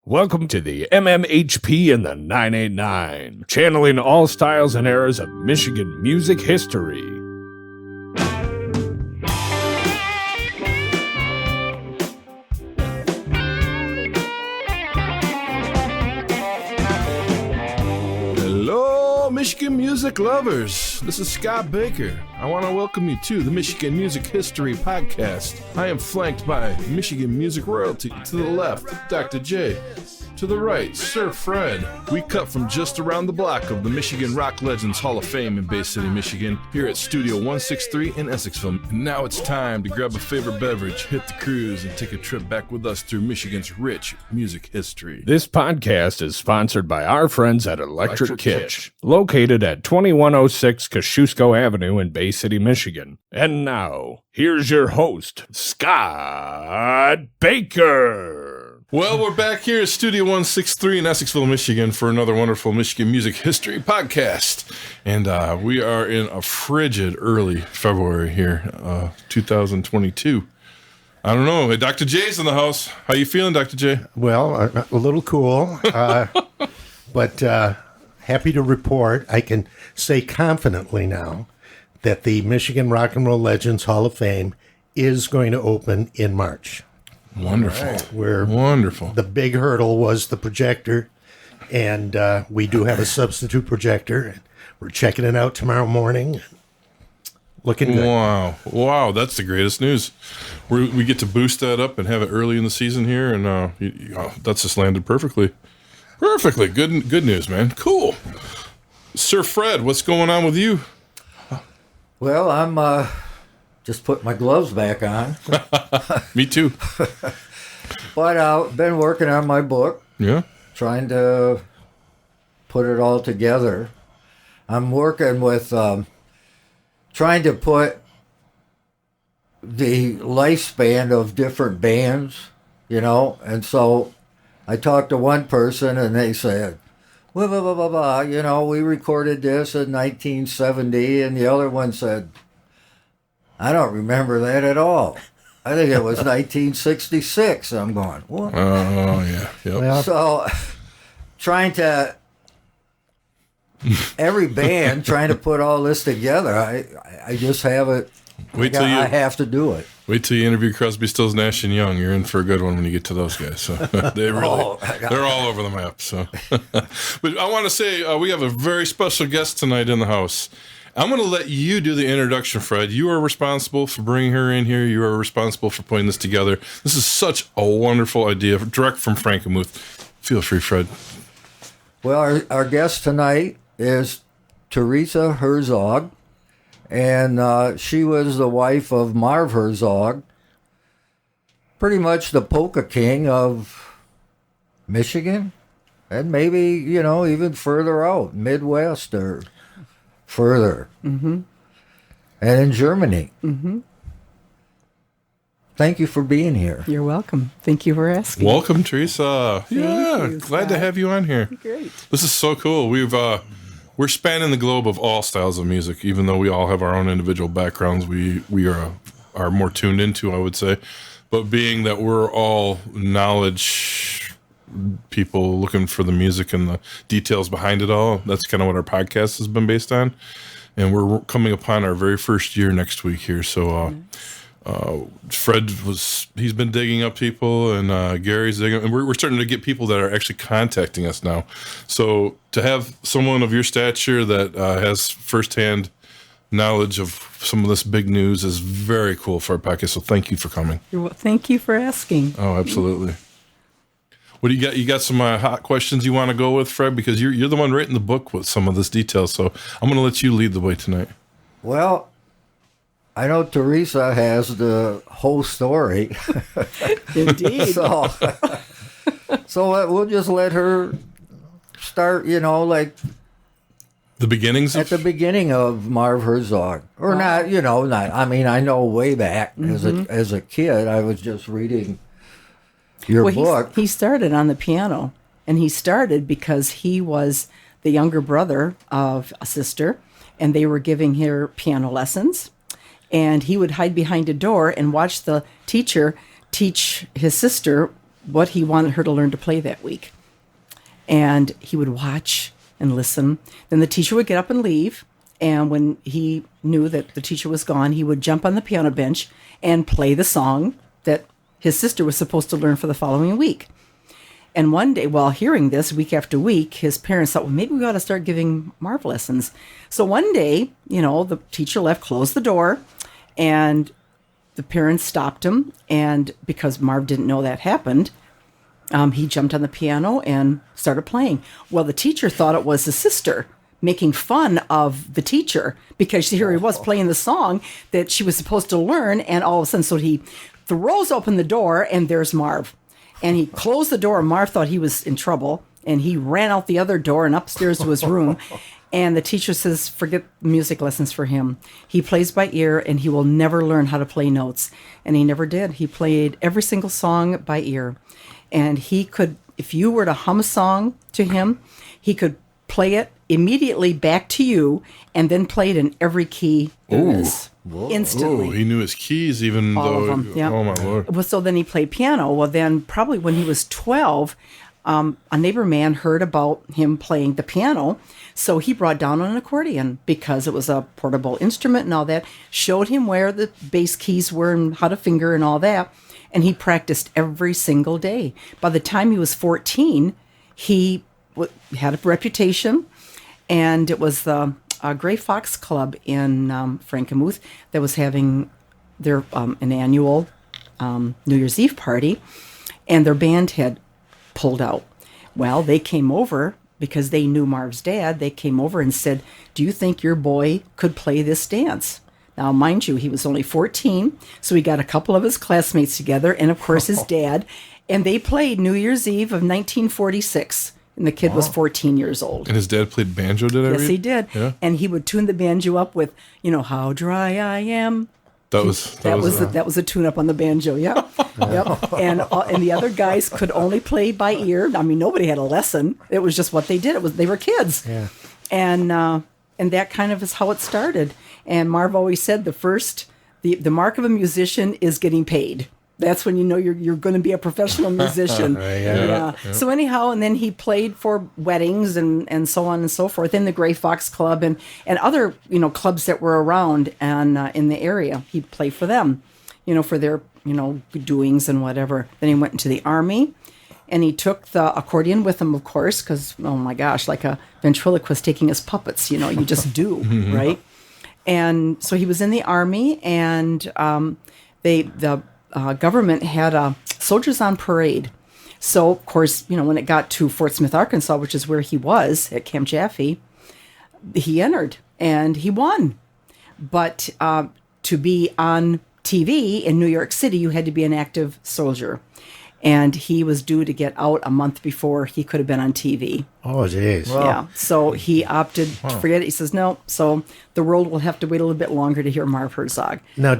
Welcome to the MMHP and the 989, channeling all styles and eras of Michigan music history. Hello, Michigan music lovers. This is Scott Baker. I want to welcome you to the Michigan Music History Podcast. I am flanked by Michigan music royalty. To the left, Dr. J. To the right, Sir Fred. We cut from just around the block of the Michigan Rock Legends Hall of Fame in Bay City, Michigan, here at Studio 163 in Essexville. And now it's time to grab a favorite beverage, hit the cruise, and take a trip back with us through Michigan's rich music history. This podcast is sponsored by our friends at Electric Kitsch, located at 2106 Kosciuszko Avenue in Bay City, Michigan. And now, here's your host, Scott Baker. Well, we're back here at Studio 163 in Essexville, Michigan for another wonderful Michigan Music History Podcast. And we are in a frigid early February here, 2022. I don't know. Dr. J's in the house. How you feeling, Dr. J? Well, a little cool, but happy to report I can say confidently now that the Michigan Rock and Roll Legends Hall of Fame is going to open in March. Wonderful. Right. Wonderful. The big hurdle was the projector, and we do have a substitute projector. We're checking it out tomorrow morning. Looking good. Wow, that's the greatest news. We get to boost that up and have it early in the season here, and that's just landed perfectly. Perfectly. Good news, man. Cool. Sir Fred, what's going on with you? Well, I'm just put my gloves back on. Me too. But I've been working on my book. Yeah. Trying to put it all together. I'm working with trying to put the lifespan of different bands, and so I talked to one person and they said, blah, blah, blah, blah, blah, we recorded this in 1970, and the other one said, I don't remember that at all. I think it was 1966. I'm going, what? Oh, yeah. Yep. Well, So, every band trying to put all this together, I just have it. I have to do it. Wait till you interview Crosby, Stills, Nash and Young. You're in for a good one when you get to those guys. So they're all over the map. So, but I want to say we have a very special guest tonight in the house. I'm going to let you do the introduction, Fred. You are responsible for bringing her in here. You are responsible for putting this together. This is such a wonderful idea, direct from Frankenmuth. Feel free, Fred. Well, our guest tonight is Teresa Herzog, and she was the wife of Marv Herzog, pretty much the polka king of Michigan, and maybe, even further out, Midwest or further. Mm-hmm. And in Germany. Mm-hmm. Thank you for being here. You're welcome. Thank you for asking. Welcome, Teresa. You, glad to have you on here. Great. This is so cool. We're spanning the globe of all styles of music, even though we all have our own individual backgrounds. We are more tuned into, I would say. But being that we're all knowledge people looking for the music and the details behind it all, that's kind of what our podcast has been based on. And we're coming upon our very first year next week here. So Fred he's been digging up people, and Gary's digging, and we're starting to get people that are actually contacting us now. So to have someone of your stature that has firsthand knowledge of some of this big news is very cool for our podcast. So thank you for coming. Thank you for asking. Oh, absolutely. What do you got? You got some hot questions you want to go with, Fred? Because you're the one writing the book with some of this detail. So I'm going to let you lead the way tonight. Well, I know Teresa has the whole story. Indeed. So we'll just let her start, like the beginnings at the beginning of Marv Herzog, or not. I mean, I know way back as a kid, I was just reading your book. He started on the piano, and he started because he was the younger brother of a sister, and they were giving her piano lessons. And he would hide behind a door and watch the teacher teach his sister what he wanted her to learn to play that week. And he would watch and listen. Then the teacher would get up and leave. And when he knew that the teacher was gone, he would jump on the piano bench and play the song that his sister was supposed to learn for the following week. And one day, while hearing this week after week, his parents thought, well, maybe we ought to start giving Marv lessons. So one day, the teacher left, closed the door, and the parents stopped him. And because Marv didn't know that happened, he jumped on the piano and started playing. Well, the teacher thought it was his sister making fun of the teacher, because here he was playing the song that she was supposed to learn. And all of a sudden, so he throws open the door, and there's Marv. And he closed the door. Marv thought he was in trouble, and he ran out the other door and upstairs to his room. And the teacher says, forget music lessons for him. He plays by ear, and he will never learn how to play notes. And he never did. He played every single song by ear. And he could, if you were to hum a song to him, he could play it immediately back to you and then play it in every key there is. Instantly. Oh, he knew his keys, even All though. of them, yeah. Oh my Lord! Well, so then he played piano. Well, then probably when he was 12, a neighbor man heard about him playing the piano, so he brought down an accordion because it was a portable instrument and all that. Showed him where the bass keys were and how to finger and all that, and he practiced every single day. By the time he was 14, he had a reputation, and it was the Gray Fox Club in Frankenmuth that was having their an annual New Year's Eve party, and their band had pulled out. Well, they came over because they knew Marv's dad. They came over and said, do you think your boy could play this dance? Now, mind you, he was only 14, so he got a couple of his classmates together, and of course his dad, and they played New Year's Eve of 1946. And the kid was 14 years old. And his dad played banjo, did I read? Yes, he did. Yeah. And he would tune the banjo up with, how dry I am. That was a tune up on the banjo. Yep. Yep. And the other guys could only play by ear. I mean, nobody had a lesson. It was just what they did. They were kids. Yeah. And that kind of is how it started. And Marv always said the mark of a musician is getting paid. That's when you know you're going to be a professional musician. Yeah. So anyhow, and then he played for weddings and so on and so forth in the Gray Fox Club and other clubs that were around and in the area. He'd play for them, for their doings and whatever. Then he went into the Army, and he took the accordion with him, of course, because oh my gosh, like a ventriloquist taking his puppets. You just do right. And so he was in the Army, and the government had soldiers on parade. So, of course, when it got to Fort Smith, Arkansas, which is where he was at Camp Jaffe, he entered and he won. But to be on TV in New York City, you had to be an active soldier. And he was due to get out a month before he could have been on TV. Oh, geez. Wow. Yeah. So he opted to forget it. He says, no. So the world will have to wait a little bit longer to hear Marv Herzog. Now,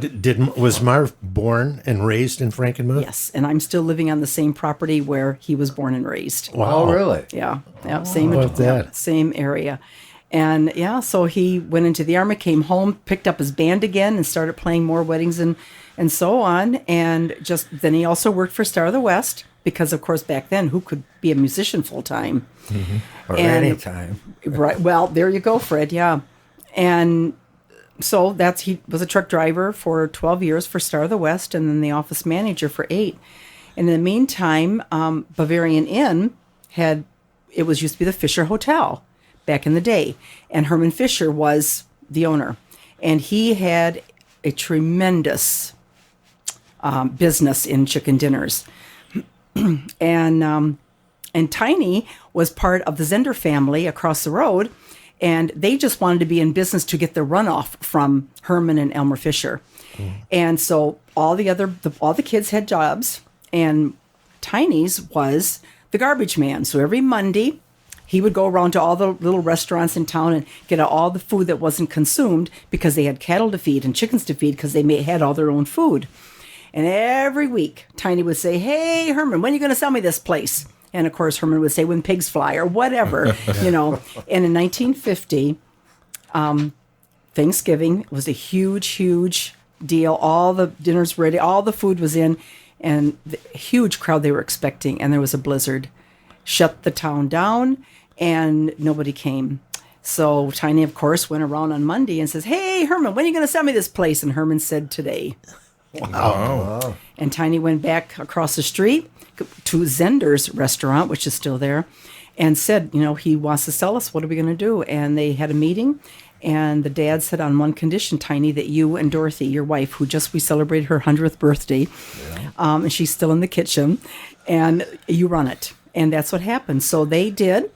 was Marv born and raised in Frankenmuth? Yes. And I'm still living on the same property where he was born and raised. Wow. Oh, really? Yeah. Yeah. How about that? Same area. And yeah, so he went into the Army, came home, picked up his band again and started playing more weddings and so on. And then he also worked for Star of the West because, of course, back then, who could be a musician full time? Or any time. Right. Well, there you go, Fred. Yeah. And so he was a truck driver for 12 years for Star of the West and then the office manager for 8. And in the meantime, Bavarian Inn used to be the Fisher Hotel back in the day. And Herman Fisher was the owner. And he had a tremendous business in chicken dinners. And Tiny was part of the Zehnder family across the road. And they just wanted to be in business to get the runoff from Herman and Elmer Fisher. And so all the kids had jobs. And Tiny's was the garbage man. So every Monday, he would go around to all the little restaurants in town and get all the food that wasn't consumed because they had cattle to feed and chickens to feed because they had all their own food. And every week, Tiny would say, hey, Herman, when are you going to sell me this place? And, of course, Herman would say, when pigs fly or whatever, And in 1950, Thanksgiving was a huge, huge deal. All the dinners were ready. All the food was in. and the huge crowd they were expecting, and there was a blizzard. Shut the town down, and nobody came. So Tiny, of course, went around on Monday and says, "Hey, Herman, when are you going to send me this place?" And Herman said, "Today." Wow. And Tiny went back across the street to Zehnder's restaurant, which is still there, and said, he wants to sell us. What are we going to do? And they had a meeting, and the dad said, on one condition, Tiny, that you and Dorothy, your wife, who we celebrated her 100th birthday, and she's still in the kitchen, and you run it. And that's what happened. So they did.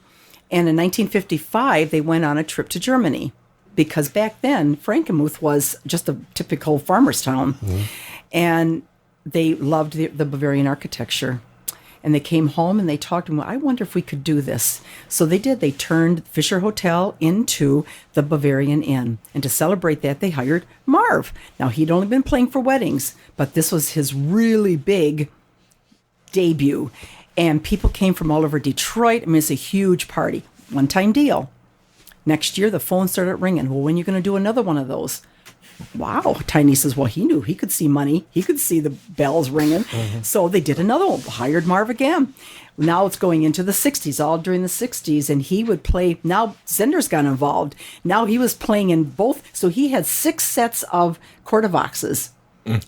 And in 1955, they went on a trip to Germany, because back then, Frankenmuth was just a typical farmer's town. Mm-hmm. And they loved the Bavarian architecture. And they came home and they talked to me, I wonder if we could do this. So they did. They turned Fisher Hotel into the Bavarian Inn. And to celebrate that, they hired Marv. Now, he'd only been playing for weddings, but this was his really big debut. And people came from all over Detroit. I mean, it's a huge party. One-time deal. Next year, the phone started ringing. Well, when are you going to do another one of those? Wow. Tiny says, well, he knew he could see money. He could see the bells ringing. Mm-hmm. So they did another one, hired Marv again. Now it's going into the 60s, all during the 60s. And he would play. Now Zehnder's got involved. Now he was playing in both. So he had 6 sets of quarterboxes.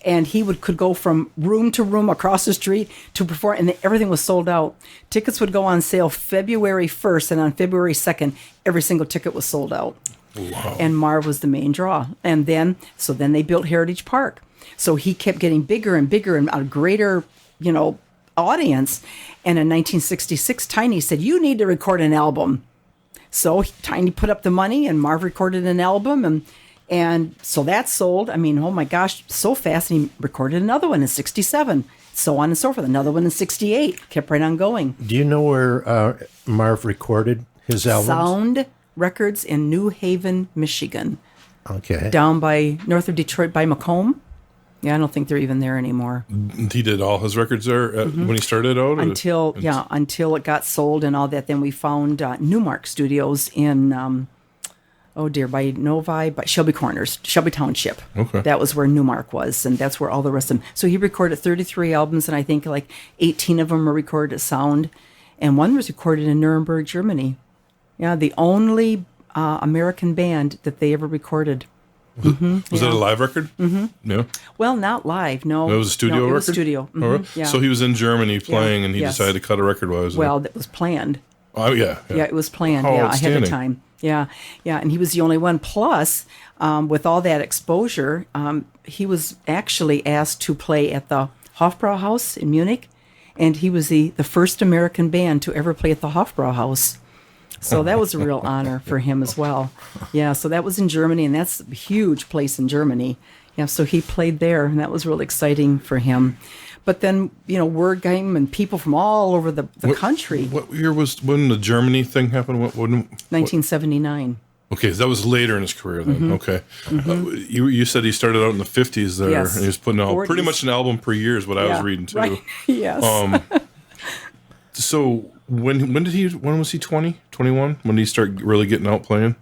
And he could go from room to room across the street to perform, and everything was sold out. Tickets would go on sale February 1st, and on February 2nd, every single ticket was sold out. Wow. And Marv was the main draw. And then they built Heritage Park. So he kept getting bigger and bigger and a greater, audience. And in 1966, Tiny said, you need to record an album. So Tiny put up the money, and Marv recorded an album, and so that sold. I mean, oh my gosh, so fast. And he recorded another one in 67, so on and so forth. Another one in 68. Kept right on going. Do you know where Marv recorded his albums? Sound Records in New Haven, Michigan. Okay. Down by north of Detroit by Macomb. Yeah, I don't think they're even there anymore. He did all his records there when he started out? Until it got sold and all that. Then we found Newmark Studios in... by Novi, by Shelby Corners, Shelby Township. Okay. That was where Newmark was, and that's where all the rest of them. So he recorded 33 albums, and I think 18 of them were recorded at Sound, and one was recorded in Nuremberg, Germany. Yeah, the only American band that they ever recorded. Was that a live record? Mm-hmm. No. Well, not live. No. It was a studio record? It was studio. Mm-hmm. Right. Yeah. So he was in Germany playing, and he decided to cut a record while he was there. Well, that was planned. Oh, yeah. Yeah, it was planned. Oh, Ahead of time. Yeah, and he was the only one. Plus, with all that exposure, he was actually asked to play at the Hofbrauhaus in Munich, and he was the first American band to ever play at the Hofbrauhaus. So that was a real honor for him as well. Yeah, so that was in Germany, and that's a huge place in Germany. Yeah, so he played there, and that was really exciting for him. But then, word came, and people from all over the country. What year was when the Germany thing happened? 1979. Okay, so that was later in his career then. Mm-hmm. Okay. Mm-hmm. You said he started out in the 50s there, yes. and he was putting out 40s. pretty much an album per year is what I was reading too. Right. Yes. So when was he 20, 21? When did he start really getting out playing?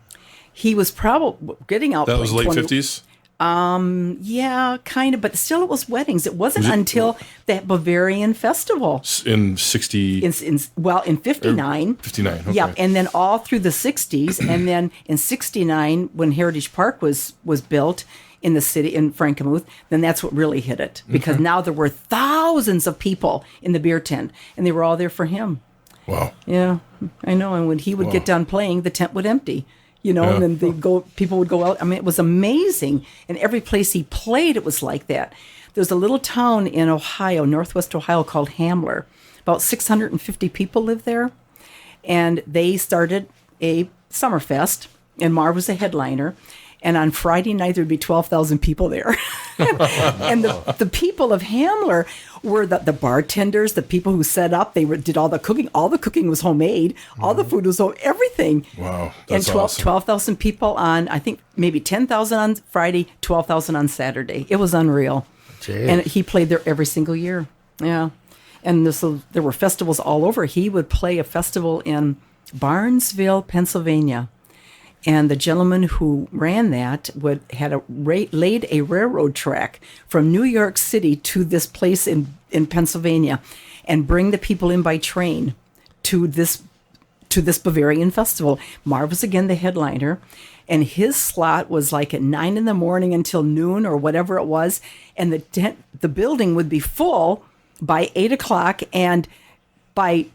He was probably getting out. That was late 50s? Yeah, kind of, but still it was weddings. It wasn't until that Bavarian festival. In 60... In 59. 59, okay. Yeah, and then all through the 60s, and then in 69, when Heritage Park was built in the city, in Frankenmuth, then that's what really hit it. Because now there were thousands of people in the beer tent, and they were all there for him. Wow. Yeah, I know, and when he would get done playing, the tent would empty. And then people would go out. I mean, it was amazing. And every place he played, it was like that. There's a little town in Ohio, northwest Ohio, called Hamler. About 650 people live there. And they started a Summerfest, and Marv was a headliner. And on Friday night, there'd be 12,000 people there. And the people of Hamler were the bartenders, the people who set up. They did all the cooking. All the cooking was homemade. All the food was everything. Wow, that's and awesome. 12,000 people on, I think, maybe 10,000 on Friday, 12,000 on Saturday. It was unreal. Jeez. And he played there every single year. Yeah. And there were festivals all over. He would play a festival in Barnesville, Pennsylvania. And the gentleman who ran that laid a railroad track from New York City to this place in in Pennsylvania and bring the people in by train to this Bavarian festival. Marv was again the headliner, and his slot was like at 9 a.m. until noon or whatever it was, and the building would be full by 8 o'clock, and by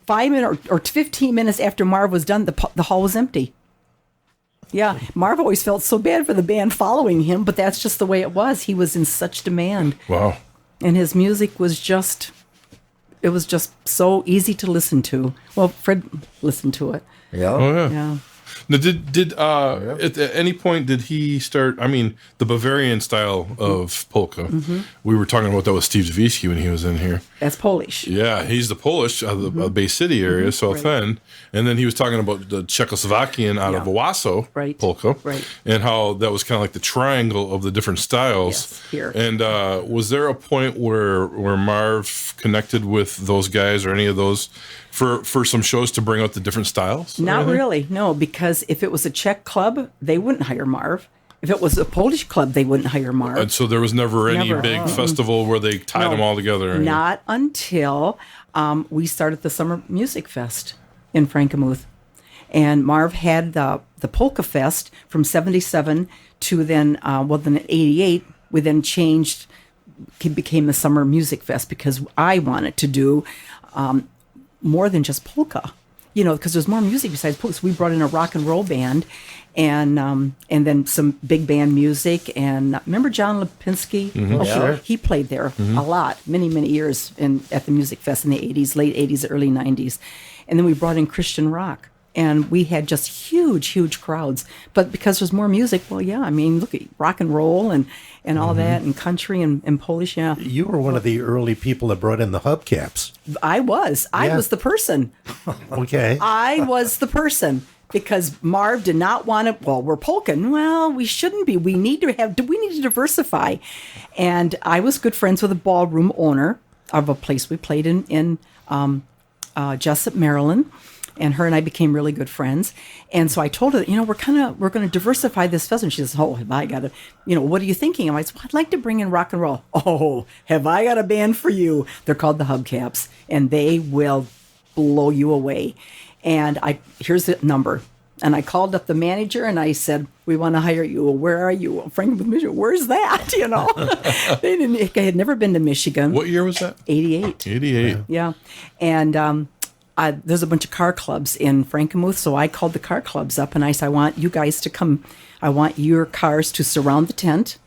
5 minutes or 15 minutes after Marv was done, the hall was empty. Yeah, Marv always felt so bad for the band following him, but that's just the way it was. He was in such demand. Wow. And his music was just so easy to listen to. Well, Fred listened to it. Yeah. Oh, yeah. Yeah. Now, at any point did he start? I mean, the Bavarian style of polka. We were talking about that with Steve Zawisky when he was in here. That's Polish. Yeah, he's the Polish out of the Bay City area, South End, and then he was talking about the Czechoslovakian out of Owasso polka, and how that was kind of like the triangle of the different styles. Yes, here. And was there a point where Marv connected with those guys or any of those for some shows to bring out the different styles? Not really, no, because if it was a Czech club, they wouldn't hire Marv. If it was a Polish club, they wouldn't hire Marv. And so there was never any big festival where they tied them all together? Not until we started the Summer Music Fest in Frankenmuth. And Marv had the Polka Fest from 77 to then in 88, we then changed, it became the Summer Music Fest because I wanted to do more than just polka, because there's more music besides polka. So we brought in a rock and roll band, and then some big band music. And remember John Lipinski? Sure. He played there a lot, many years at the Music Fest in the 80s, late 80s, early 90s. And then we brought in Christian rock. And we had just huge crowds. But because there's more music, well, yeah, I mean, look at rock and roll and all that, and country and Polish, yeah. You were one of the early people that brought in the hubcaps. I was the person. Okay. I was the person. Because Marv did not want to, well, we're polka. Well, we shouldn't be. We need to diversify. And I was good friends with a ballroom owner of a place we played in Jessup, Maryland. And her and I became really good friends. And so I told her, we're going to diversify this festival. And she says, oh, have I got to, what are you thinking? And I said, well, I'd like to bring in rock and roll. Oh, have I got a band for you? They're called the Hubcaps, and they will blow you away. And here's the number. And I called up the manager and I said, we want to hire you. Where are you? Frankenmuth, Michigan. Where's that? I had never been to Michigan. What year was that? 88. 88. Yeah. And there's a bunch of car clubs in Frankenmuth, so I called the car clubs up and I said, I want you guys to come. I want your cars to surround the tent,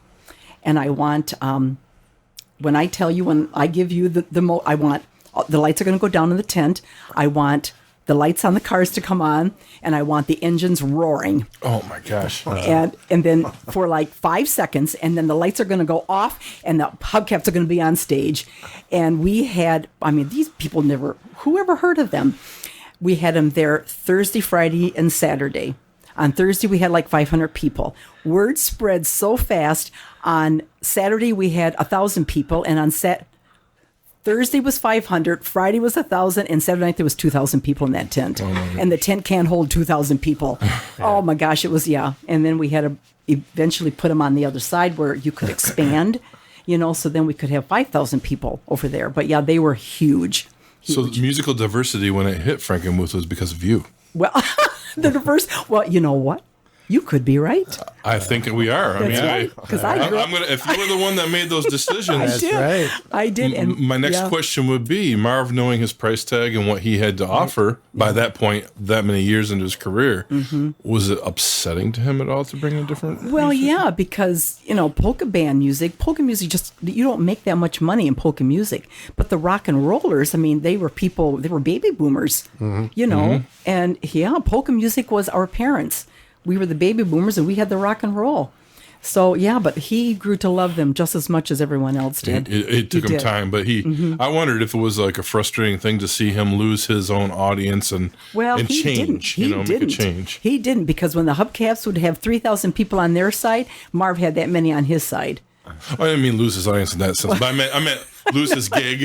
and I want when I give you I want the lights are going to go down in the tent. I want the lights on the cars to come on, and I want the engines roaring. Oh my gosh! And then for like 5 seconds, and then the lights are going to go off, and the hubcaps are going to be on stage. And we had, these people who ever heard of them? We had them there Thursday, Friday, and Saturday. On Thursday, we had like 500 people. Word spread so fast. On Saturday, we had 1,000 people, and on Thursday was 500, Friday was 1,000, and Saturday night there was 2,000 people in that tent. And the tent can't hold 2,000 people. Oh my gosh, it was, yeah. And then we had to eventually put them on the other side where you could expand, so then we could have 5,000 people over there. But yeah, they were huge. So the musical diversity when it hit Frankenmuth was because of you. Well, you know what? You could be right. I think we are. That's right. Because I'm gonna. If you were the one that made those decisions, I did. And my next question would be Marv, knowing his price tag and what he had to offer by that point, that many years into his career, was it upsetting to him at all to bring in different? Well, music? yeah, because polka music, just you don't make that much money in polka music. But the rock and rollers, they were baby boomers, and polka music was our parents. We were the baby boomers, and we had the rock and roll. So, yeah, but he grew to love them just as much as everyone else did. It took him time, but I wondered if it was like a frustrating thing to see him lose his own audience and change, make a change. He didn't, because when the Hubcaps would have 3,000 people on their side, Marv had that many on his side. I didn't mean lose his audience in that sense, but I meant lose his gig.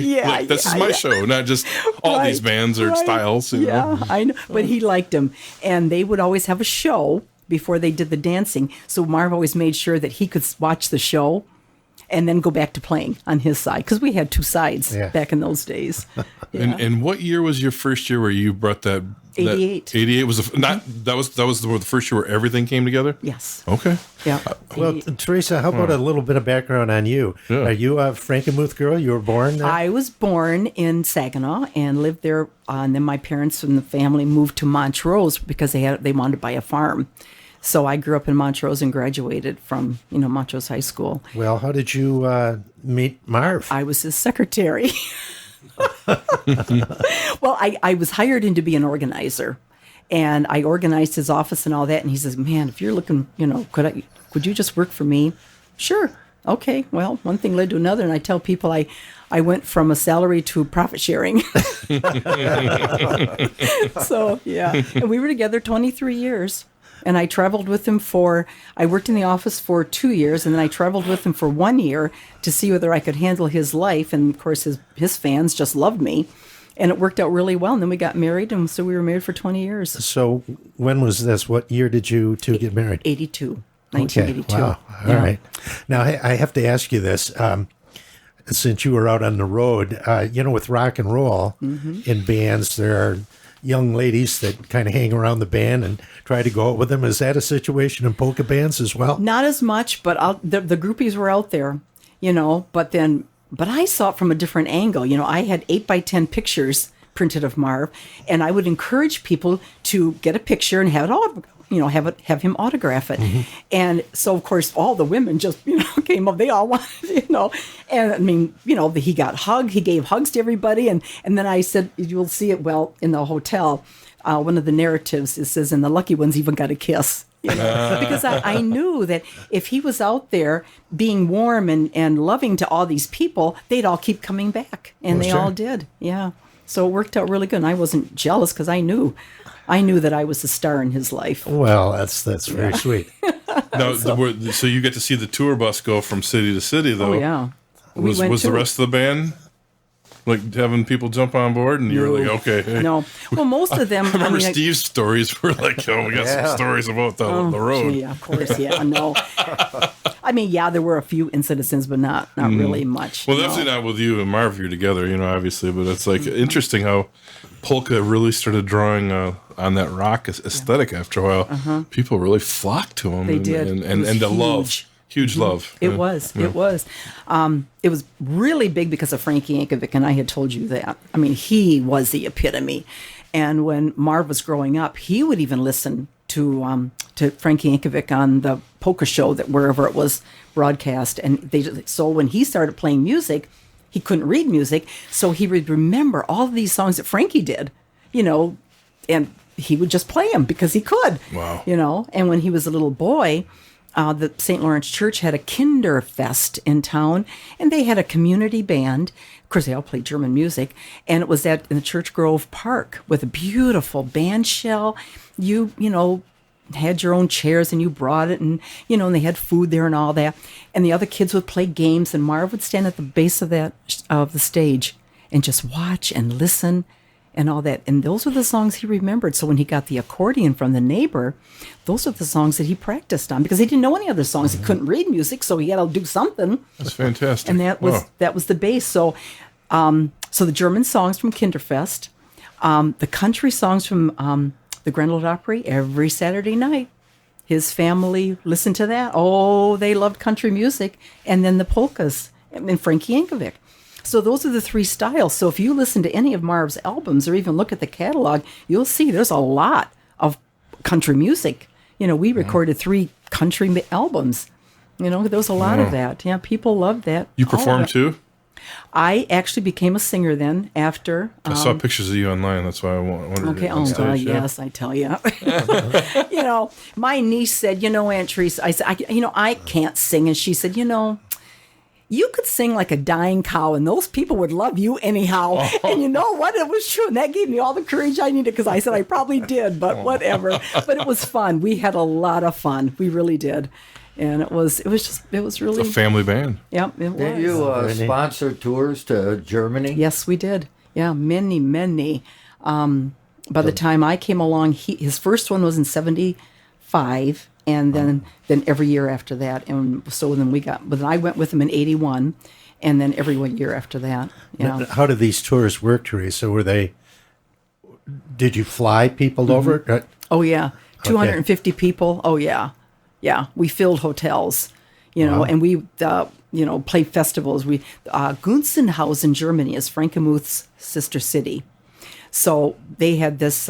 This is my show, not just all these bands or styles. I know. But he liked them. And they would always have a show before they did the dancing. So Marv always made sure that he could watch the show and then go back to playing on his side, because we had two sides Yeah. back in those days. Yeah. And what year was your first year where you brought that? 88. 88 was that was the first year where everything came together. Yes. Okay. Yeah. Well, Teresa, how about a little bit of background on you? Yeah. Are you a Frankenmuth girl? You were born there? I was born in Saginaw and lived there, and then my parents and the family moved to Montrose because they wanted to buy a farm. So I grew up in Montrose and graduated from Montrose High School. Well, how did you meet Marv? I was his secretary. Well, I was hired in to be an organizer, and I organized his office and all that. And he says, "Man, if you're looking, could you just work for me?" Sure. Okay. Well, one thing led to another, and I tell people I went from a salary to profit sharing. So yeah, and we were together 23 years. And I traveled with him I worked in the office for 2 years, and then I traveled with him for 1 year to see whether I could handle his life. And of course, his fans just loved me, and it worked out really well. And then we got married, and so we were married for 20 years. So when was this? What year did you two get married? 82, Okay. 1982. Wow. All right. Now, I have to ask you this. Since you were out on the road, with rock and roll in bands, there are young ladies that kind of hang around the band and try to go out with them. Is that a situation in polka bands as well? Not as much, but the groupies were out there, but I saw it from a different angle. I had 8x10 pictures printed of Marv, and I would encourage people to get a picture and have it all, have him autograph it. And so, of course, all the women just, came up. They all wanted, and I mean, he got hugged. He gave hugs to everybody. And then I said, you'll see it in the hotel. One of the narratives, it says, and the lucky ones even got a kiss. Because I knew that if he was out there being warm and loving to all these people, they'd all keep coming back. And they all did. Yeah. So it worked out really good. And I wasn't jealous because I knew that I was the star in his life. Well, that's very sweet. Now, so you get to see the tour bus go from city to city, though. Oh, yeah. Was the rest of the band like having people jump on board, and you were like, okay. Hey. No. Well, most of them. I remember Steve's stories were like, we got some stories about the road. Yeah, of course. Yeah, no. I mean, yeah, there were a few incidents, but not really much. Well, definitely not with you and Marv. You're together, obviously. But it's like interesting how polka really started drawing on that rock aesthetic after a while. People really flocked to them. They did. And the love. Huge love. It was. It was. It was really big because of Frankie Yankovic, and I had told you that. I mean, he was the epitome. And when Marv was growing up, he would even listen to Frankie Yankovic on the polka show wherever it was broadcast. And so when he started playing music, he couldn't read music, so he would remember all of these songs that Frankie did, and he would just play them because he could. Wow. And when he was a little boy, the St. Lawrence Church had a Kinderfest in town, and they had a community band. Of course, they all played German music, and it was in the Church Grove Park with a beautiful band shell. You had your own chairs, and you brought it, and and they had food there and all that. And the other kids would play games, and Marv would stand at the base of the stage and just watch and listen and all that. And those were the songs he remembered. So when he got the accordion from the neighbor, those are the songs that he practiced on because he didn't know any other songs. He couldn't read music, so he had to do something. That's fantastic. And that was the base. So the German songs from Kinderfest, the country songs from the Grand Ole Opry every Saturday night. His family listened to that. Oh, they loved country music. And then the polkas and Frankie Yankovic. So those are the three styles. So if you listen to any of Marv's albums or even look at the catalog, you'll see there's a lot of country music. We recorded 3 country albums. There was a lot of that. Yeah, people loved that. You performed too? I actually became a singer then after. I saw pictures of you online. That's why I wondered. Okay. On stage, yes, I tell you. My niece said, Aunt Teresa, I said, I can't sing. And she said, you could sing like a dying cow and those people would love you anyhow. And you know what? It was true. And that gave me all the courage I needed because I said I probably did, but whatever. But it was fun. We had a lot of fun. We really did. And it was really a family band. Yep, it was. Did you sponsor tours to Germany? Yes, we did. Yeah, many. By the time I came along, his first one was in 75. and then every year after that. And so then but then I went with him in 81, and then every 1 year after that. Yeah. Now, how did these tours work, Teresa? Did you fly people over? Oh yeah, 250 people. Oh yeah, yeah. We filled hotels, and we played festivals. Gunzenhausen, Germany, is Frankenmuth's sister city, so they had this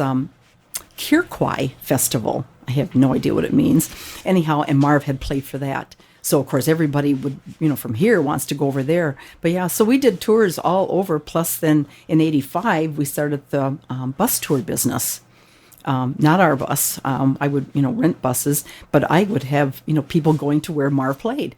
Kirchweih festival. I have no idea what it means. Anyhow, and Marv had played for that. So, of course, everybody would, from here wants to go over there. But, yeah, so we did tours all over. Plus, then in 85, we started the bus tour business. Not our bus. I would, rent buses. But I would have, people going to where Marv played.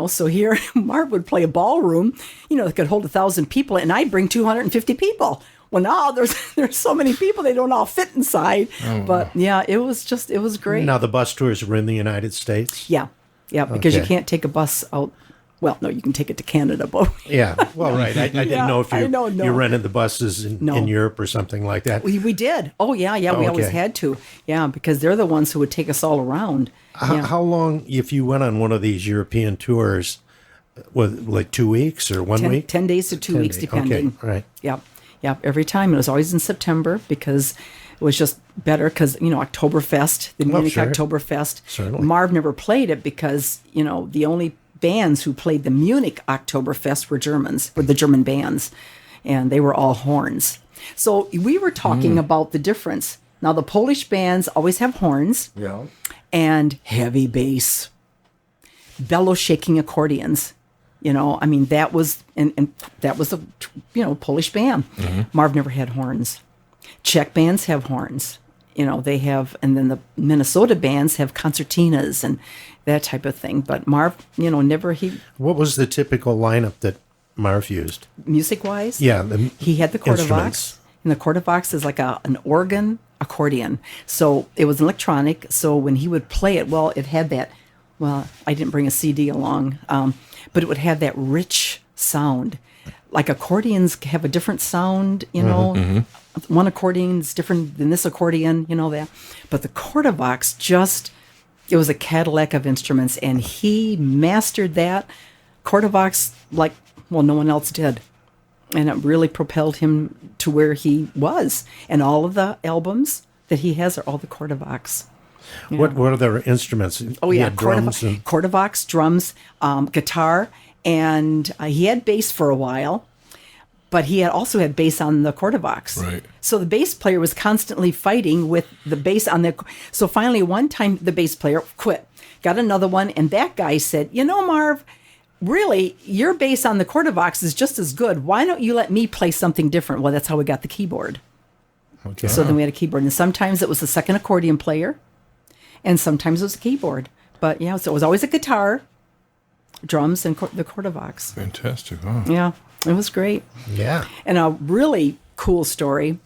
So here, Marv would play a ballroom, that could hold 1,000 people. And I'd bring 250 people. Well, now there's so many people, they don't all fit inside. Oh, but, yeah, it was great. Now, the bus tours were in the United States? Yeah. Yeah, because you can't take a bus out. Well, no, you can take it to Canada, but yeah. Well, right. I didn't know if you rented the buses in Europe or something like that. We did. Oh, yeah. We always had to. Yeah, because they're the ones who would take us all around. How long, if you went on one of these European tours, was like 2 weeks or 1 week? 10 days to 2 weeks, depending. Okay, right. Yep. Every time. It was always in September because it was just better because, Oktoberfest, the Munich Oktoberfest. Certainly. Marv never played it because, the only bands who played the Munich Oktoberfest were the German bands, and they were all horns. So we were talking about the difference. Now, the Polish bands always have horns and heavy bass, bellow shaking accordions. That was, and that was a, Polish band. Mm-hmm. Marv never had horns. Czech bands have horns, they have, and then the Minnesota bands have concertinas and that type of thing. But Marv, never What was the typical lineup that Marv used? Music-wise? Yeah. He had the Quartervox, and the Quartervox is like an organ accordion. So it was electronic, so when he would play it, it had that, I didn't bring a CD along, but it would have that rich sound. Like accordions have a different sound, One accordion's different than this accordion, that. But the Quartervox it was a Cadillac of instruments, and he mastered that Quartervox like, no one else did. And it really propelled him to where he was. And all of the albums that he has are all the Quartervox. Yeah. What are the instruments? Oh, yeah. Drums Quartervox, drums, guitar, and he had bass for a while. But he also had bass on the Quartervox. Right. So the bass player was constantly fighting with the bass on the... So finally, one time, the bass player quit, got another one, and that guy said, Marv, really, your bass on the Quartervox is just as good. Why don't you let me play something different? Well, that's how we got the keyboard. Okay. So then we had a keyboard. And sometimes it was the second accordion player, and sometimes it was a keyboard. But, so it was always a guitar, drums, and the Quartervox. Fantastic, huh? Yeah. It was great. Yeah. And a really cool story.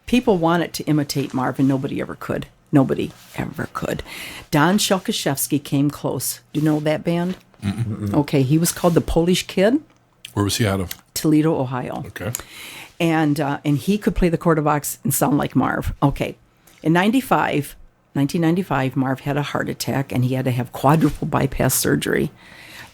People wanted to imitate Marv, and nobody ever could. Nobody ever could. Don Szelkaszewski came close. Do you know that band? Mm-mm. Okay, he was called the Polish Kid. Where was he out of? Toledo, Ohio. Okay. And he could play the Quartervox and sound like Marv. Okay. In 1995, Marv had a heart attack, and he had to have quadruple bypass surgery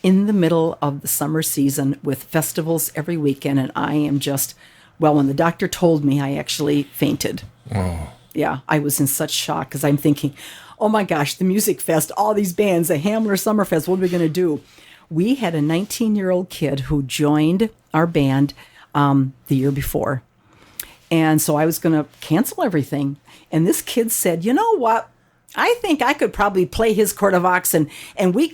in the middle of the summer season with festivals every weekend. And I am just, when the doctor told me, I actually fainted. Oh. Yeah, I was in such shock because I'm thinking, oh my gosh, the Music Fest, all these bands, the Hamler Summerfest, what are we going to do? We had a 19-year-old kid who joined our band the year before. And so I was going to cancel everything. And this kid said, you know what? I think I could probably play his Quartervox and we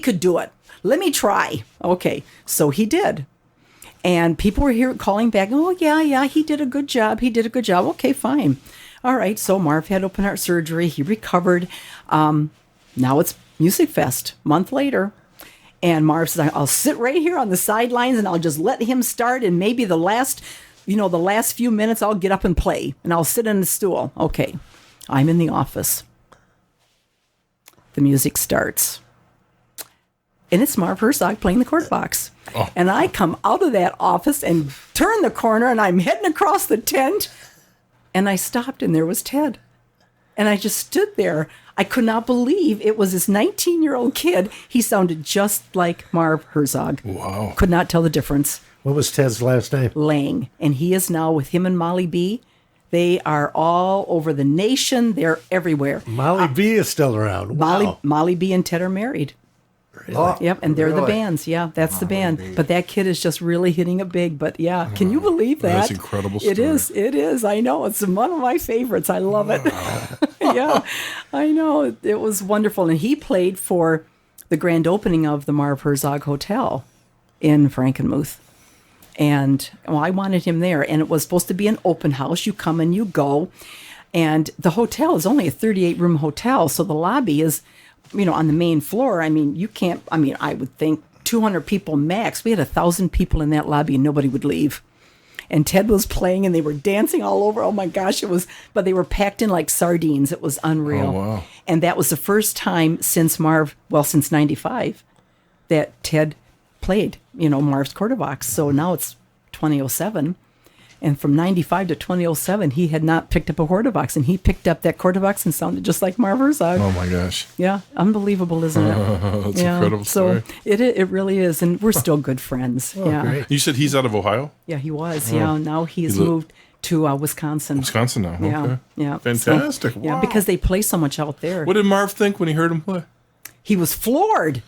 could do it. Let me try. Okay. So he did. And people were here calling back, oh, yeah, he did a good job. Okay, fine. All right. So Marv had open heart surgery. He recovered. Now it's Music Fest, a month later. And Marv says, I'll sit right here on the sidelines and I'll just let him start. And maybe the last few minutes I'll get up and play. And I'll sit in the stool. Okay. I'm in the office. The music starts. And it's Marv Herzog playing the Quartervox. Oh. And I come out of that office and turn the corner, and I'm heading across the tent. And I stopped, and there was Ted. And I just stood there. I could not believe it was this 19-year-old kid. He sounded just like Marv Herzog. Wow. Could not tell the difference. What was Ted's last name? Lang. And he is now with him and Molly B. They are all over the nation. They're everywhere. Molly B is still around. Wow. Molly B and Ted are married. Oh, Yep, and they're the really? bands. Yeah, that's the band. But that kid is just really hitting it big. But yeah, can you believe that? That's an incredible story. It is. It is. I know. It's one of my favorites. I love it. Yeah, I know. It was wonderful. And he played for the grand opening of the Marv Herzog Hotel in Frankenmuth. And I wanted him there. And it was supposed to be an open house. You come and you go. And the hotel is only a 38-room hotel. So the lobby is, on the main floor. I mean, you can't, I would think 200 people max. We had 1,000 people in that lobby and nobody would leave. And Ted was playing and they were dancing all over. Oh my gosh, but they were packed in like sardines. It was unreal. Oh, wow. And that was the first time since since 95 that Ted played, Marv's Quarterbox. So now it's 2007. And from 95 to 2007, he had not picked up a quarterbox, and he picked up that quarterbox and sounded just like Marv Herzog. Oh my gosh. Yeah, unbelievable, isn't it? That's an incredible story. So it really is, and we're still good friends. Yeah, great. You said he's out of Ohio? yeah, he was. Yeah, now he's moved to Wisconsin. Wisconsin now. Yeah, Okay. yeah, Fantastic. So, yeah, Wow. because they play so much out there. What did Marv think when he heard him play? He was floored.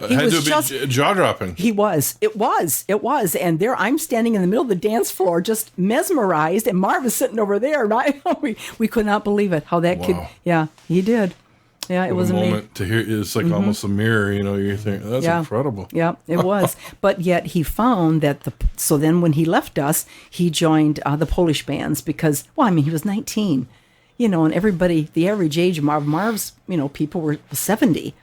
He Had was to just. be jaw-dropping. He was. It was. And there I'm standing in the middle of the dance floor just mesmerized, and Marv is sitting over there. And we could not believe it, how that kid, Wow. yeah, he did. Yeah, it What was a amazing. moment to hear. It's like almost a mirror, you think, that's Yeah. incredible. Yeah, it was. But yet he found that so then when he left us, he joined the Polish bands because, he was 19, and everybody, the average age of Marv's, people were 70.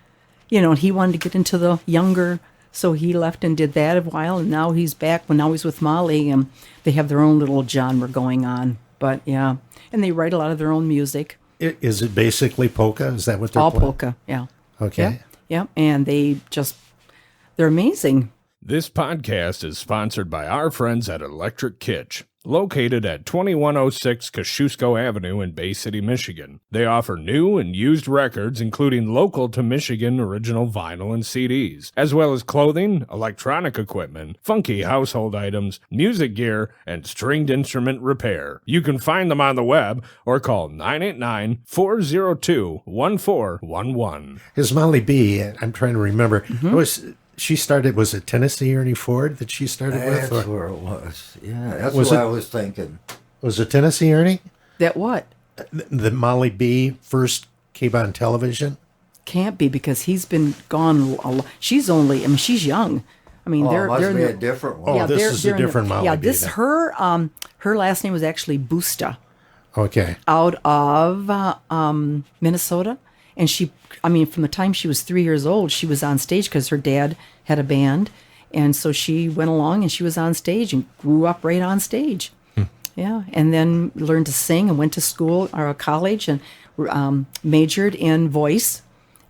And he wanted to get into the younger, so he left and did that a while, and now he's back. Well, now he's with Molly, and they have their own little genre going on. But yeah, and they write a lot of their own music. Is it basically polka? Is that what they're All playing? polka, yeah. Okay. Yeah, and they're amazing. This podcast is sponsored by our friends at Electric Kitsch, located at 2106 Kosciuszko Avenue in Bay City, Michigan. They offer new and used records, including local to Michigan original vinyl and CDs, as well as clothing, electronic equipment, funky household items, music gear, and stringed instrument repair. You can find them on the web or call 989-402-1411. His Molly B, I'm trying to remember. Mm-hmm. Was it Tennessee Ernie Ford that she started That's with? Or where it was. Yeah, that's Was what it- I was thinking. was it Tennessee Ernie? That what? The Molly B first came on television? Can't be because he's been gone. She's only. she's young. Oh, they're it must they're in be the- a different one. Oh, this they're- is they're a in the- different Molly Yeah, B this then. her last name was actually Busta Okay. out of Minnesota, and she. From the time she was 3 years old, she was on stage because her dad had a band, and so she went along and she was on stage and grew up right on stage. Yeah, and then learned to sing and went to school or college and majored in voice,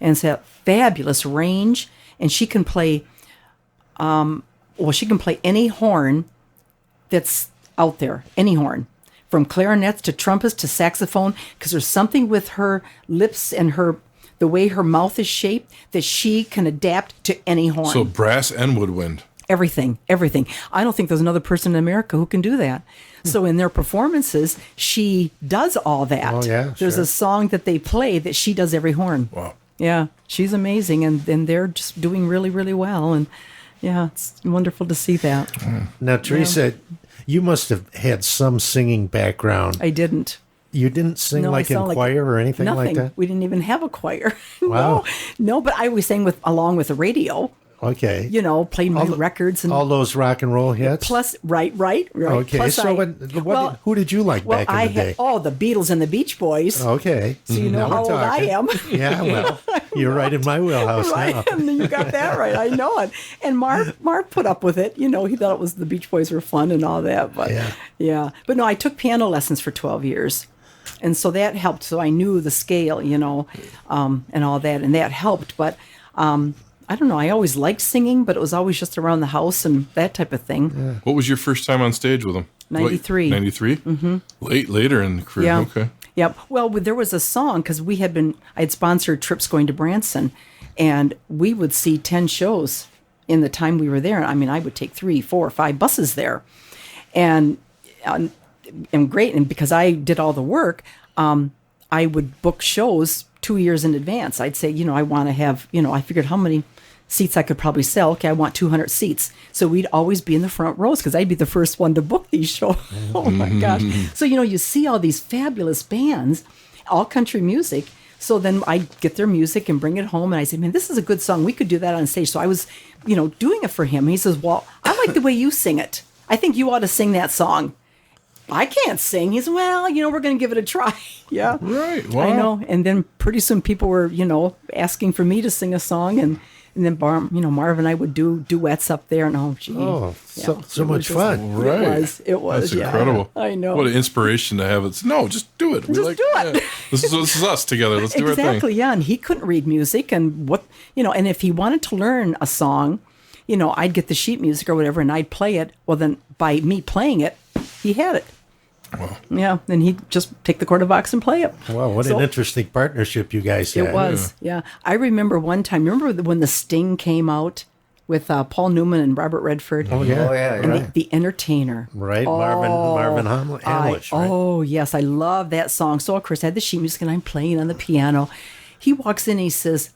and has a fabulous range. And she can play, she can play any horn that's out there, any horn, from clarinets to trumpets to saxophone. Because there's something with her lips and the way her mouth is shaped that she can adapt to any horn. So brass and woodwind. Everything. I don't think there's another person in America who can do that. So in their performances, she does all that. Oh, yeah, There's sure. a song that they play that she does every horn. Wow. Yeah, she's amazing, and they're just doing really, really well. And yeah, it's wonderful to see that. Now, Teresa, you must have had some singing background. I didn't. You didn't sing No, I like in sound like choir or anything Nothing. like that? We didn't even have a choir. Wow. No, but I always sang along with the radio. Okay. Played my records and all those rock and roll hits? plus right. Okay, Plus so who did you like back in the day? The Beatles and the Beach Boys. Okay. So you know Now we're how old I talking. am. Yeah, well, you're right in my wheelhouse Right, now. and you got that right. I know it. And Marv put up with it. He thought it was the Beach Boys were fun and all that. But yeah. But no, I took piano lessons for 12 years, and so that helped. So I knew the scale, and all that, and that helped. But I don't know. I always liked singing, but it was always just around the house and that type of thing. Yeah. What was your first time on stage with him? 93. 93? Mm-hmm. Later in the career. Yeah. Okay. Yep. Well, there was a song because I had sponsored trips going to Branson, and we would see 10 shows in the time we were there. I mean, I would take 3, 4, 5 buses there, and great. And because I did all the work, I would book shows 2 years in advance. I'd say, I want to have, I figured how many seats I could probably sell. Okay, I want 200 seats. So we'd always be in the front rows because I'd be the first one to book these shows. Oh my gosh. So, you see all these fabulous bands, all country music. So then I'd get their music and bring it home. And I said, man, this is a good song. We could do that on stage. So I was, doing it for him. And he says, well, I like the way you sing it. I think you ought to sing that song. I can't sing. He said, well, we're going to give it a try. Yeah. Right. Wow. I know. And then pretty soon people were, asking for me to sing a song. And then, Marv and I would do duets up there. And so much fun. Right. It was. That's incredible. I know. What an inspiration to have it. No, just do it. Just do it. Yeah, this is us together. Let's do our thing. Exactly, yeah. And he couldn't read music. And and if he wanted to learn a song, I'd get the sheet music or whatever and I'd play it. Well, then by me playing it, he had it. Wow. Yeah, and he'd just take the quarter box and play it. Wow, what an interesting partnership you guys had. It was, yeah. I remember one time, when the Sting came out with Paul Newman and Robert Redford? Oh, yeah. And the Entertainer. Right, Marvin Hamlish, right? Oh, yes, I love that song. So, of course, I had the sheet music and I'm playing on the piano. He walks in and he says,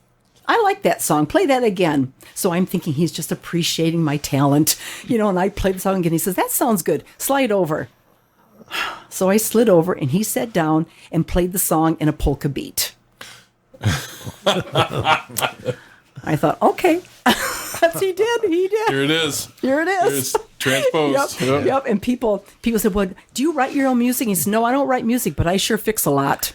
I like that song. Play that again. So I'm thinking he's just appreciating my talent, and I played the song again. He says, that sounds good. Slide over. So I slid over and he sat down and played the song in a polka beat. I thought, okay. That's he did. Here it is. Here's transposed. Yep. And people said, well, do you write your own music? He said, no, I don't write music, but I sure fix a lot.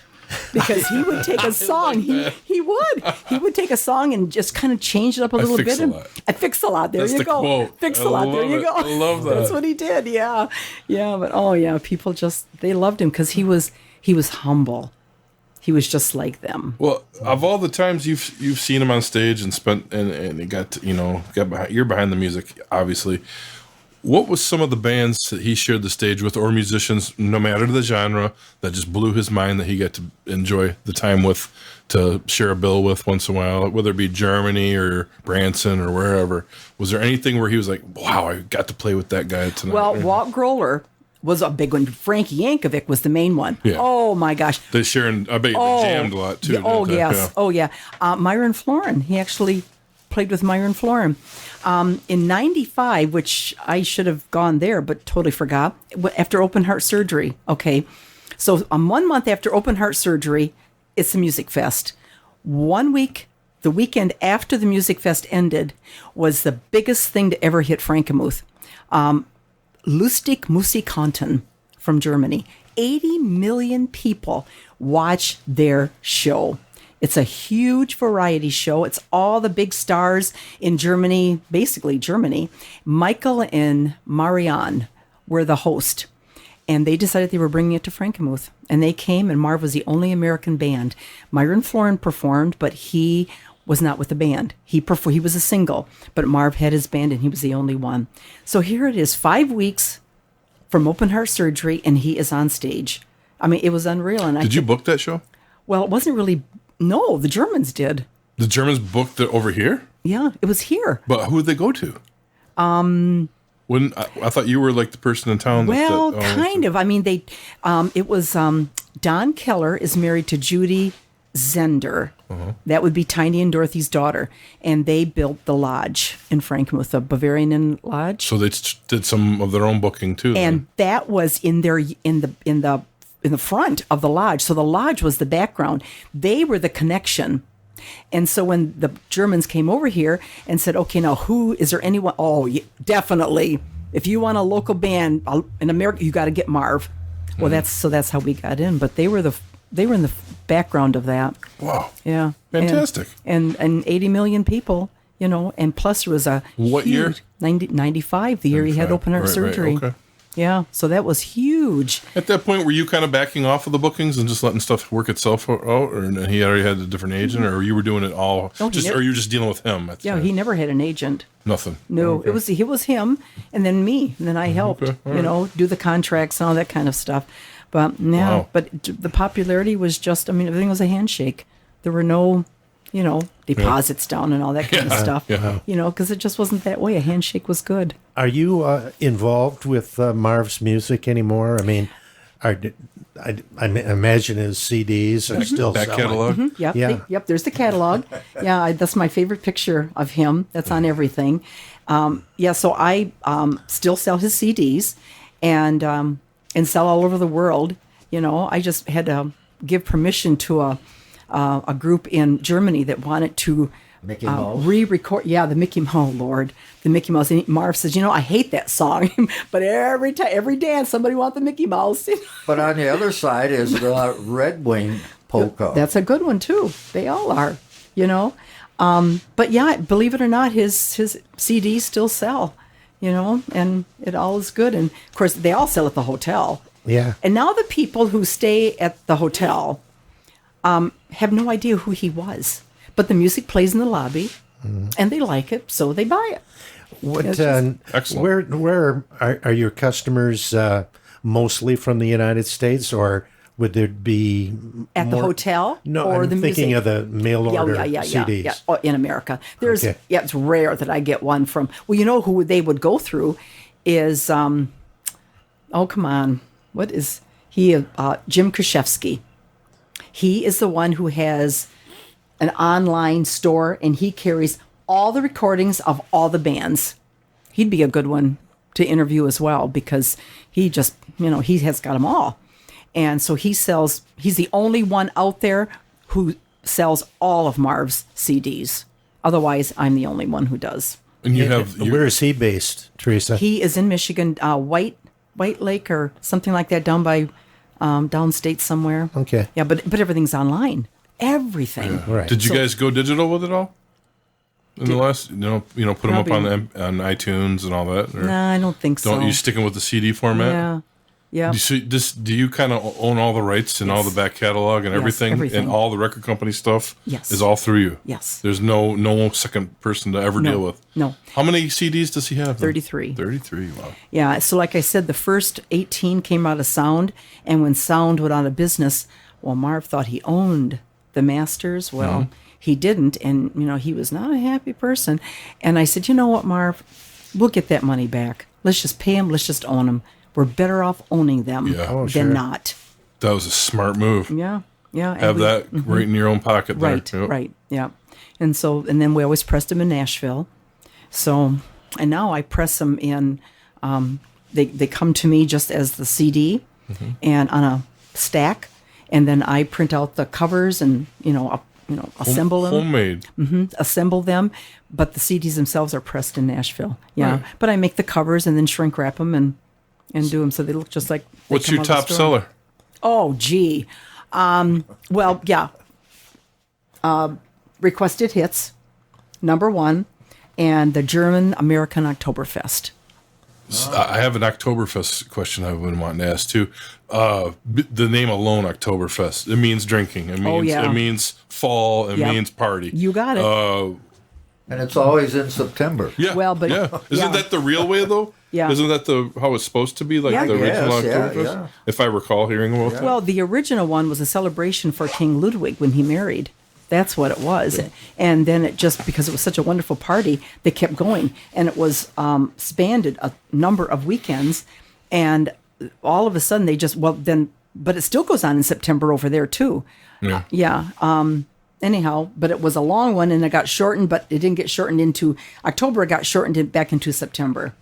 Because he would take a song. He would take a song and just kind of change it up a little bit. I fix a lot. There That's you the go. Quote. Fix a lot. There you go. I love that. That's what he did. Yeah. But people they loved him because he was humble. He was just like them. Well, of all the times you've seen him on stage and spent and it got you're behind the music, obviously. What was some of the bands that he shared the stage with, or musicians, no matter the genre, that just blew his mind that he got to enjoy the time with, to share a bill with once in a while, whether it be Germany or Branson or wherever? Was there anything where he was like, wow, I got to play with that guy tonight? Well, Walt Groller was a big one. Frankie Yankovic was the main one. Yeah. Oh, my gosh. They shared, I bet they jammed a lot, too. Yeah, oh, yes. Yeah. Oh, yeah. Myron Florin. He actually played with Myron Florin. In 95, which I should have gone there, but totally forgot, after open heart surgery. Okay. So 1 month after open heart surgery, it's a music fest. 1 week, the weekend after the music fest ended, was the biggest thing to ever hit Frankenmuth. Lustig Musikanten from Germany. 80 million people watch their show. It's a huge variety show. It's all the big stars in Germany, basically Germany. Michael and Marianne were the host. And they decided they were bringing it to Frankenmuth. And they came, and Marv was the only American band. Myron Florin performed, but he was not with the band. He was a single, but Marv had his band, and he was the only one. So here it is, 5 weeks from open heart surgery, and he is on stage. I mean, it was unreal. And Did you book that show? Well, it wasn't really. No, the Germans did. The Germans booked it over here? Yeah, it was here. But who would they go to? I thought you were like the person in town. Well, kind of. I mean, it was Don Keller is married to Judy Zehnder. Uh-huh. That would be Tiny and Dorothy's daughter, and they built the lodge in Frankenmuth, the Bavarian Lodge. So they did some of their own booking too. And that was in the front of the lodge. So the lodge was the background. They were the connection. And so when the Germans came over here and said, okay, now is there anyone? Oh, yeah, definitely. If you want a local band in America, you got to get Marv. Well, that's how we got in. But they were in the background of that. Wow. Yeah. Fantastic. And 80 million people, and plus there was a what huge, year? 95, the year he had open heart surgery. Right, okay. Yeah, so that was huge. At that point, were you kind of backing off of the bookings and just letting stuff work itself out, or he already had a different agent, or you were doing it all? Or you were just dealing with him? He never had an agent. Nothing. No, okay. It was him, and then me, and then I helped, Okay. Right. do the contracts and all that kind of stuff. But yeah, Wow. but the popularity was just, I mean, everything was a handshake. There were no, deposits down and all that kind of stuff, yeah. because it just wasn't that way. A handshake was good. Are you involved with Marv's music anymore? I mean, I imagine his CDs are still Back selling. catalog. Yep. Yeah. Yep. There's the catalog. Yeah. That's my favorite picture of him. That's on everything. So I still sell his CDs and sell all over the world. I just had to give permission to a group in Germany that wanted to Mickey Mouse. re-record. Yeah, the Mickey Mouse, Lord, the Mickey Mouse. And Marv says, I hate that song, but every dance somebody wants the Mickey Mouse. But on the other side is the Red Wing Polka. That's a good one too. They all are, But yeah, believe it or not, his CDs still sell, and it all is good. And of course, they all sell at the hotel. Yeah. And now the people who stay at the hotel have no idea who he was. But the music plays in the lobby, and they like it, so they buy it. What? It's just- Excellent. Where are your customers mostly from the United States, or would there be At the more- hotel No, or I'm the thinking music? of the mail order CDs. Yeah. Oh, in America, there's Okay. it's rare that I get one from. Well, who they would go through is come on, what is he? Jim Krzyzewski. He is the one who has an online store, and he carries all the recordings of all the bands. He'd be a good one to interview as well, because he just, he has got them all. And so he's the only one out there who sells all of Marv's CDs. Otherwise, I'm the only one who does. And you have Where is he based, Teresa? He is in Michigan, White Lake or something like that, down by downstate somewhere. Okay. Yeah, but everything's online. Everything. Right. Did you guys go digital with it all? In the last, put them up Probably. on iTunes and all that. Or Nah, I don't think so. don't you sticking with the CD format? Yeah. Yeah. Do you kind of own all the rights and all the back catalog and Yes, everything, everything. and all the record company stuff? Yes. Is all through you. Yes. There's no second person to ever No, deal with. no. How many CDs does he have? 33. 33. Wow. Yeah. So like I said, the first 18 came out of Sound, and when Sound went out of business, well, Marv thought he owned the masters. Well, he didn't, and he was not a happy person. And I said, you know what, Marv, we'll get that money back. Let's just pay him. Let's just own them. We're better off owning them Yeah. Oh, than sure. not. That was a smart move. Yeah. Yeah. and Have we- that right in your own pocket there. Right, Yep. right, yeah. And then we always pressed them in Nashville. So, and now I press them in, they come to me just as the CD and on a stack. And then I print out the covers and, assemble them. Homemade. Assemble them. But the CDs themselves are pressed in Nashville. Yeah. Right. But I make the covers and then shrink wrap them and do them so they look just like. they What's come your out of the top store. seller? Oh, gee. Well, yeah. Requested Hits, #1, and the German American Oktoberfest. I have an Oktoberfest question I've been wanting to ask too. The name alone, Oktoberfest, it means drinking. It means yeah. it means fall. It Yep. means party. You got it. And it's always in September. Yeah. Well, but- yeah. Isn't yeah. that the real way though? Yeah. Isn't that how it's supposed to be? Like Yeah. the original Yes, yeah, Oktoberfest? yeah. If I recall hearing about that. Well, the original one was a celebration for King Ludwig when he married. That's what it was. And then it just, because it was such a wonderful party, they kept going. And it was spanned a number of weekends. And all of a sudden they just, but it still goes on in September over there too. Yeah. Yeah. Anyhow, but it was a long one and it got shortened, but it didn't get shortened into October. It got shortened back into September.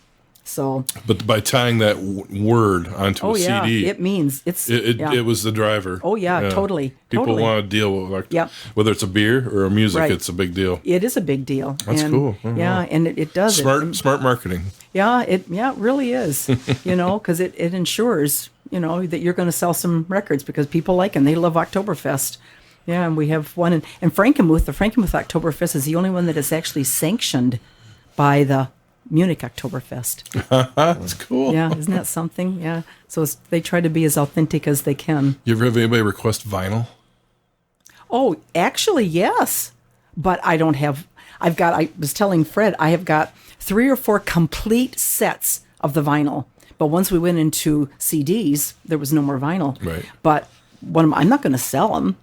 So, But by tying that word onto a yeah, CD, it means it's, it was the driver. Oh, yeah, totally, People totally. want to deal with Yep. whether it's a beer or a music, Right. it's a big deal. it is a big deal. That's And, cool. Oh, Yeah. wow. And it does. Smart marketing. Yeah, it really is, because it ensures, that you're going to sell some records because people like them. They love Oktoberfest. Yeah, and we have one. And Frankenmuth, the Frankenmuth Oktoberfest is the only one that is actually sanctioned by the Munich Oktoberfest. That's cool. Yeah, isn't that something? Yeah. So they try to be as authentic as they can. You ever have anybody request vinyl? Oh, actually, yes. But I don't have, I was telling Fred, I have got 3 or 4 complete sets of the vinyl But once we went into CDs, there was no more vinyl. Right. But I'm not going to sell them.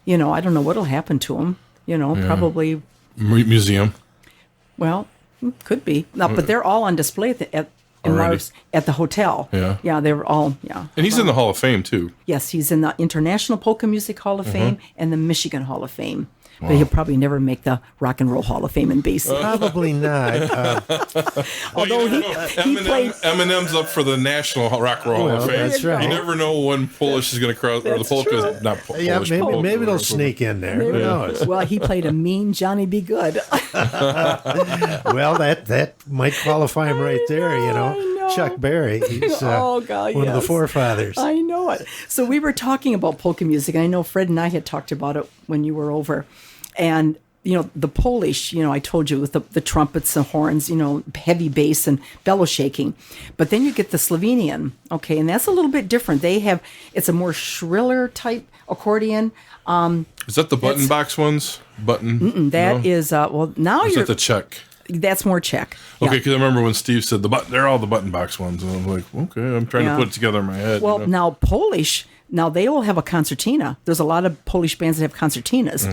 You know, I don't know what'll happen to them. You know, probably. Museum. Well, could be. No, but they're all on display in Marv's at the hotel. Yeah. Yeah, they were all, And he's in the Hall of Fame, too. Yes, he's in the International Polka Music Hall of Fame and the Michigan Hall of Fame. But he'll probably never make the Rock and Roll Hall of Fame in Bay City. Probably not. Although he played. Eminem's up for the National Rock and Roll Hall of Fame. that's right. You never know when Polish is going to cross, or the polka is not Polish. Yeah, polka, maybe it'll or- sneak in there. Who knows? Well, he played a mean Johnny Be Good. Well, that might qualify him right there. You know, I know. Chuck Berry. He's Oh, God, one of the yes. forefathers. I know it. So we were talking about polka music. I know Fred and I had talked about it when you were over. And, you know, the Polish, you know, I told you with the trumpets and horns, you know, heavy bass and bellow shaking. But then you get the Slovenian, okay, and that's a little bit different. It's a more shriller type accordion. Is that the button box ones? That is, well, now Is you're, that the Czech? that's more Czech. Okay, Yeah. because I remember when Steve said they're all the button box ones, and I'm like, okay, I'm trying to Yeah. put it together in my head. Well, you know? now Polish, they all have a concertina. There's a lot of Polish bands that have concertinas,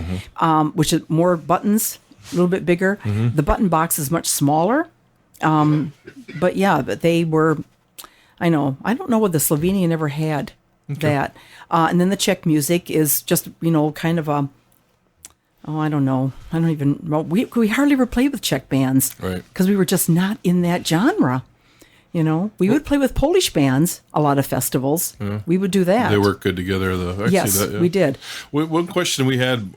which is more buttons, a little bit bigger. The button box is much smaller. But they were, I don't know what the Slovenian ever had that. And then the Czech music is just, you know, kind of a, I don't know. I don't even know. We hardly ever played with Czech bands. Right. Because we were just not in that genre. You know, we would play with Polish bands, a lot of festivals. We would do that. They work good together, though. I Yes, see that, yeah. we did. One question we had,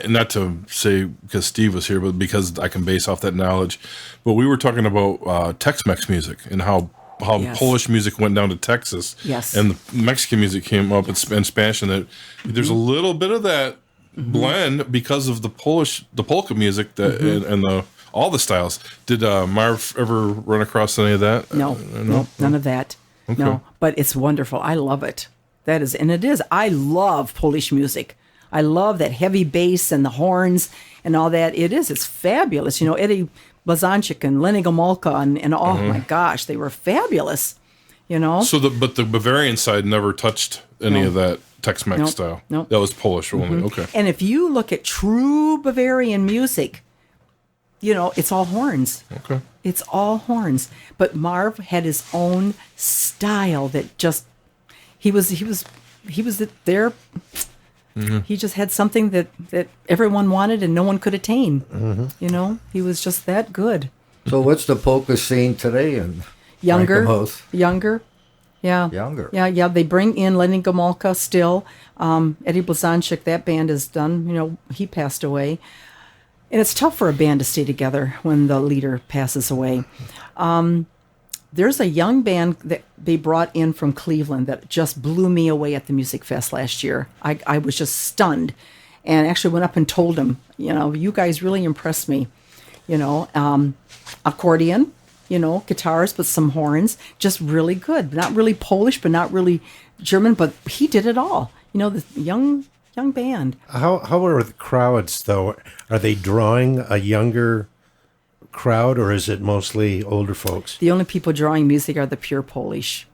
not to say because Steve was here, but because I can base off that knowledge, but we were talking about Tex-Mex music and how Yes. Polish music went down to Texas. Yes. And the Mexican music came up in Spanish, and that there's a little bit of that blend because of the polka music that and all the styles. Did Marv ever run across any of that? No, none of that. Okay. No, but it's wonderful. I love it. That is, and it is. I love Polish music. I love that heavy bass and the horns and all that. It is. It's fabulous. You know, Eddie Blazonczyk and Lenny Gomulka and oh my gosh, they were fabulous. You know. So but the Bavarian side never touched any of that Tex-Mex style. No. That was Polish only. Okay. And if you look at true Bavarian music, you know, it's all horns. Okay. It's all horns. But Marv had his own style that just he was there. He just had something that everyone wanted and no one could attain. You know, he was just that good. So what's the polka scene today in Younger. Frankenmuth? Yeah. Younger. Yeah. They bring in Lenny Gomulka still. Eddie Blazonczyk, that band is done. You know, he passed away. And it's tough for a band to stay together when the leader passes away. There's a young band that they brought in from Cleveland that just blew me away at the Music Fest last year. I was just stunned and actually went up and told them, you know, you guys really impressed me. You know, accordion, you know, guitars, but some horns, just really good. Not really Polish, but not really German, but he did it all. You know, the young band. How are the crowds, though? Are they drawing a younger crowd, or is it mostly older folks? The only people drawing music are the pure Polish.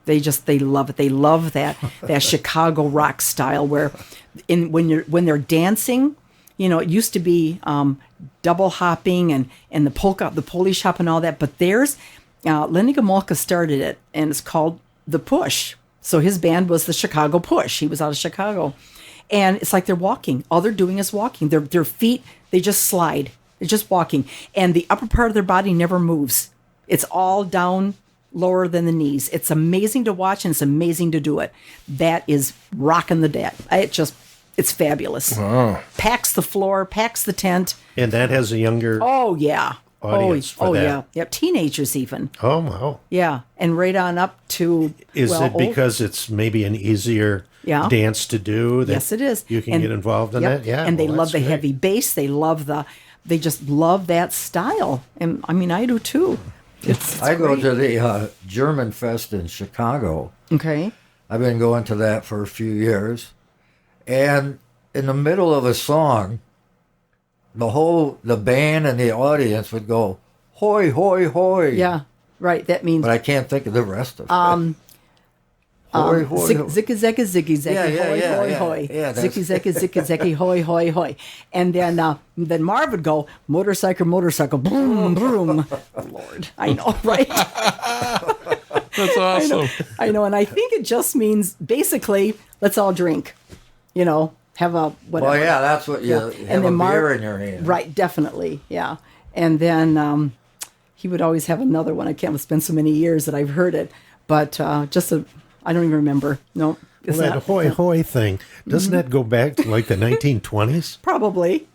They love it. They love that Chicago rock style where when they're dancing, you know, it used to be double hopping and the polka, the Polish hop and all that. But there's Lenny Gomulka started it, and it's called the Push. So his band was the Chicago Push. He was out of Chicago, and it's like they're walking. All they're doing is walking. Their feet, they just slide. They're just walking, and the upper part of their body never moves. It's all down lower than the knees. It's amazing to watch, and it's amazing to do it. That is rocking the dead. It's fabulous. Wow. Packs the floor, packs the tent. And that has a younger Oh yeah. audience for that. Yeah. Yep. Teenagers even. Oh, wow. Yeah. And right on up to Is it old- because it's maybe an easier Yeah. dance to do? That Yes, it is. You can And- get involved in yep. that? Yeah. And they well, love the that's great. heavy bass. They just love that style. And I mean, I do too. It's I go great. to the German Fest in Chicago. Okay. I've been going to that for a few years. And in the middle of a song, the band and the audience would go, hoy, hoy, hoy. Yeah. Right. That means but I can't think of the rest of it. Hoy, hoy, hoy. Zicka zecka ziggy zecky Yeah, hoy yeah, hoy yeah. hoy. Yeah, Zicky zecky zicky zecky hoy hoy hoy. And then Marv would go motorcycle boom boom. Lord, I know, right? That's awesome. I know, and I think it just means basically let's all drink. Have a whatever. Well, yeah, that's what you have And then beer in your hand. Right, definitely, yeah. And then he would always have another one. I can't. It's been so many years that I've heard it, but I don't even remember. No, it's Well, that not. hoy hoy thing, doesn't that go back to like the 1920s? Probably.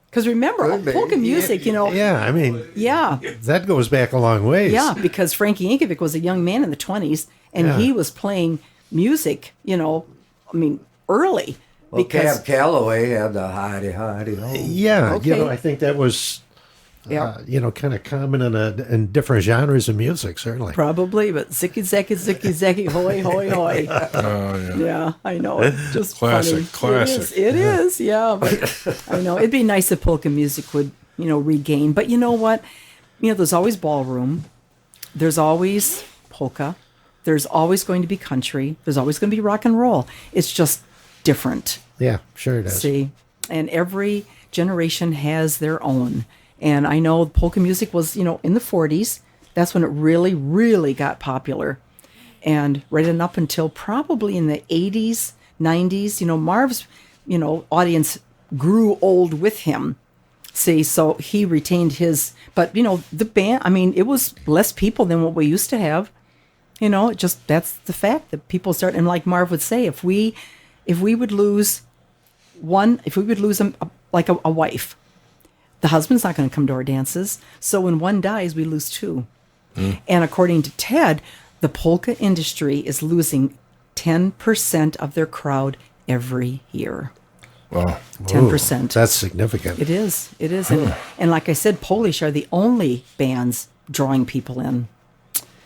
Because remember, Could be. polka music, Yeah, I mean, yeah, that goes back a long ways. yeah, because Frankie Yankovic was a young man in the 20s, and Yeah. he was playing music, early. Well, Because, Cab Calloway had the hidey ho. Yeah, Okay. I think that was, yeah, kind of common in different genres of music, certainly. probably, but zicky zacky, hoy, hoy, hoy. Oh, yeah. Yeah, I know. It's just Classic, funny. classic. It is, yeah. But I know. It'd be nice if polka music would, regain. But you know what? There's always ballroom. There's always polka. There's always going to be country. There's always going to be rock and roll. It's just different. Yeah, sure it is. See? And every generation has their own. And I know polka music was, in the 40s. That's when it really, really got popular. And right on up until probably in the 80s, 90s, Marv's, audience grew old with him. See, so he retained his, but, the band, it was less people than what we used to have. Just that's the fact that people start, and like Marv would say, if we would lose a wife, the husband's not going to come to our dances. So when one dies, we lose two. And according to Ted, the polka industry is losing 10% of their crowd every year. Wow. 10%. That's significant. It is. It is. And like I said, Polish are the only bands drawing people in.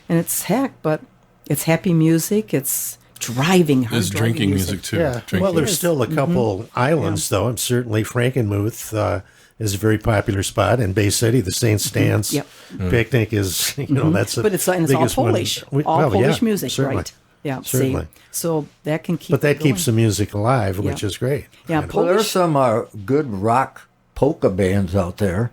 And it's heck, but it's happy music. It's driving. There's driving drinking music too. Yeah. Drinking. Well, there's still a couple Mm-hmm. islands, though, and certainly Frankenmuth is a very popular spot in Bay City. The St. Stan's Yep. picnic is, that's the But it's all biggest one. Polish. All Polish music, certainly. right? Yeah. Certainly. See, so that can keep. But that going. keeps the music alive, which Yeah. is great. Yeah. Well, there's Polish. some good rock polka bands out there.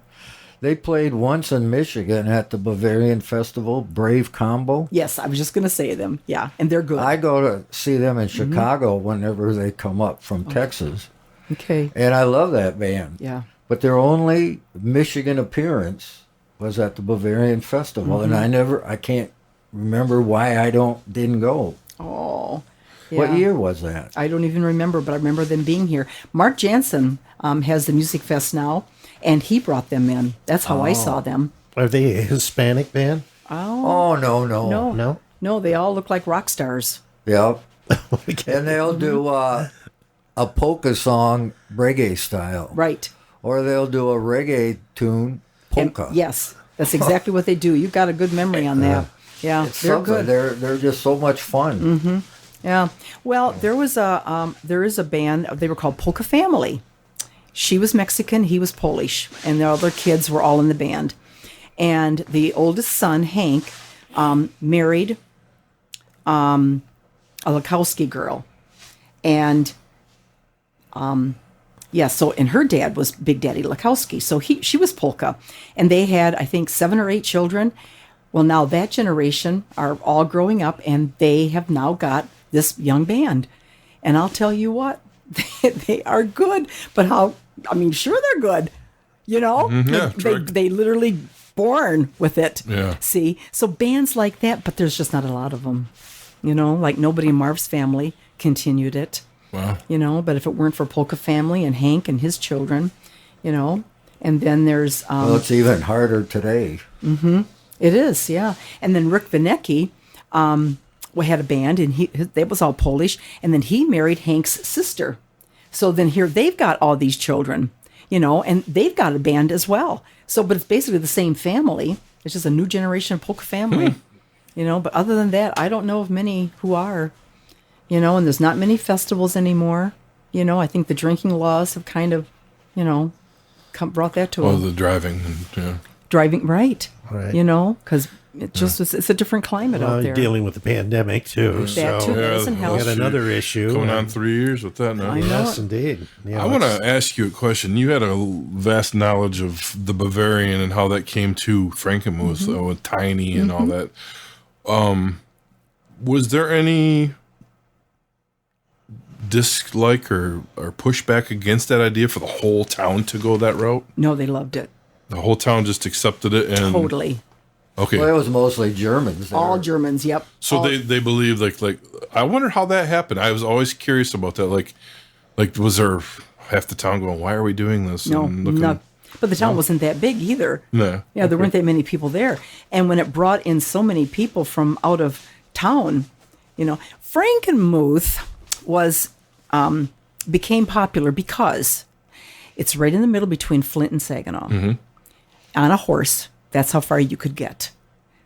They played once in Michigan at the Bavarian Festival, Brave Combo. Yes, I was just going to say them. Yeah, and they're good. I go to see them in Mm-hmm. Chicago whenever they come up from Texas. Okay. And I love that band. Yeah. But their only Michigan appearance was at the Bavarian Festival. Mm-hmm. And I can't remember why didn't go. Oh. What yeah. year was that? I don't even remember, but I remember them being here. Mark Jansen has the Music Fest now, and he brought them in. That's how I saw them. Are they a Hispanic band? Oh, no. No, they all look like rock stars. Yep. And they'll do a polka song reggae style. Right. Or they'll do a reggae tune And- polka. yes, that's exactly what they do. You've got a good memory on that. Yeah, It's they're something. good. They're just so much fun. Yeah. Well, there is a band. They were called Polka Family. She was Mexican. He was Polish, and the other kids were all in the band. And the oldest son, Hank, married a Lakowski girl, and so and her dad was Big Daddy Lakowski. So she was polka, and they had, I think, 7 or 8 children. Well, now that generation are all growing up, and they have now got this young band. And I'll tell you what, they are good. But sure they're good. Yeah, they literally born with it. Yeah. See, so bands like that, but there's just not a lot of them. Like nobody in Marv's family continued it. Wow. But if it weren't for Polka Family and Hank and his children, and then there's Well, it's even harder today. it is, yeah. And then Rick Vinecki had a band, and they was all Polish, and then he married Hank's sister. So then here they've got all these children, and they've got a band as well. So, but it's basically the same family. It's just a new generation of Polka Family, But other than that, I don't know of many who are, and there's not many festivals anymore. I think the drinking laws have kind of, brought that to Oh, a the driving. And, yeah. driving, right. Right. You know, because it's a different climate Well, out you're there. dealing with the pandemic too. That too, that doesn't We help. got another issue. Coming on 3 years with that now. I know. Yes, indeed. Yeah, I want to ask you a question. You had a vast knowledge of the Bavarian and how that came to Frankenmuth with Tiny and all that. Was there any dislike or pushback against that idea for the whole town to go that route? No, they loved it. The whole town just accepted it and Totally. Okay. Well, it was mostly Germans. There. All Germans, yep. So All- they believe like I wonder how that happened. I was always curious about that. Like was there half the town going, "Why are we doing this?" No, And looking- not. But the town wasn't that big either. No. Yeah, there weren't that many people there. And when it brought in so many people from out of town, you know, Frankenmuth was became popular because it's right in the middle between Flint and Saginaw. On a horse. That's how far you could get.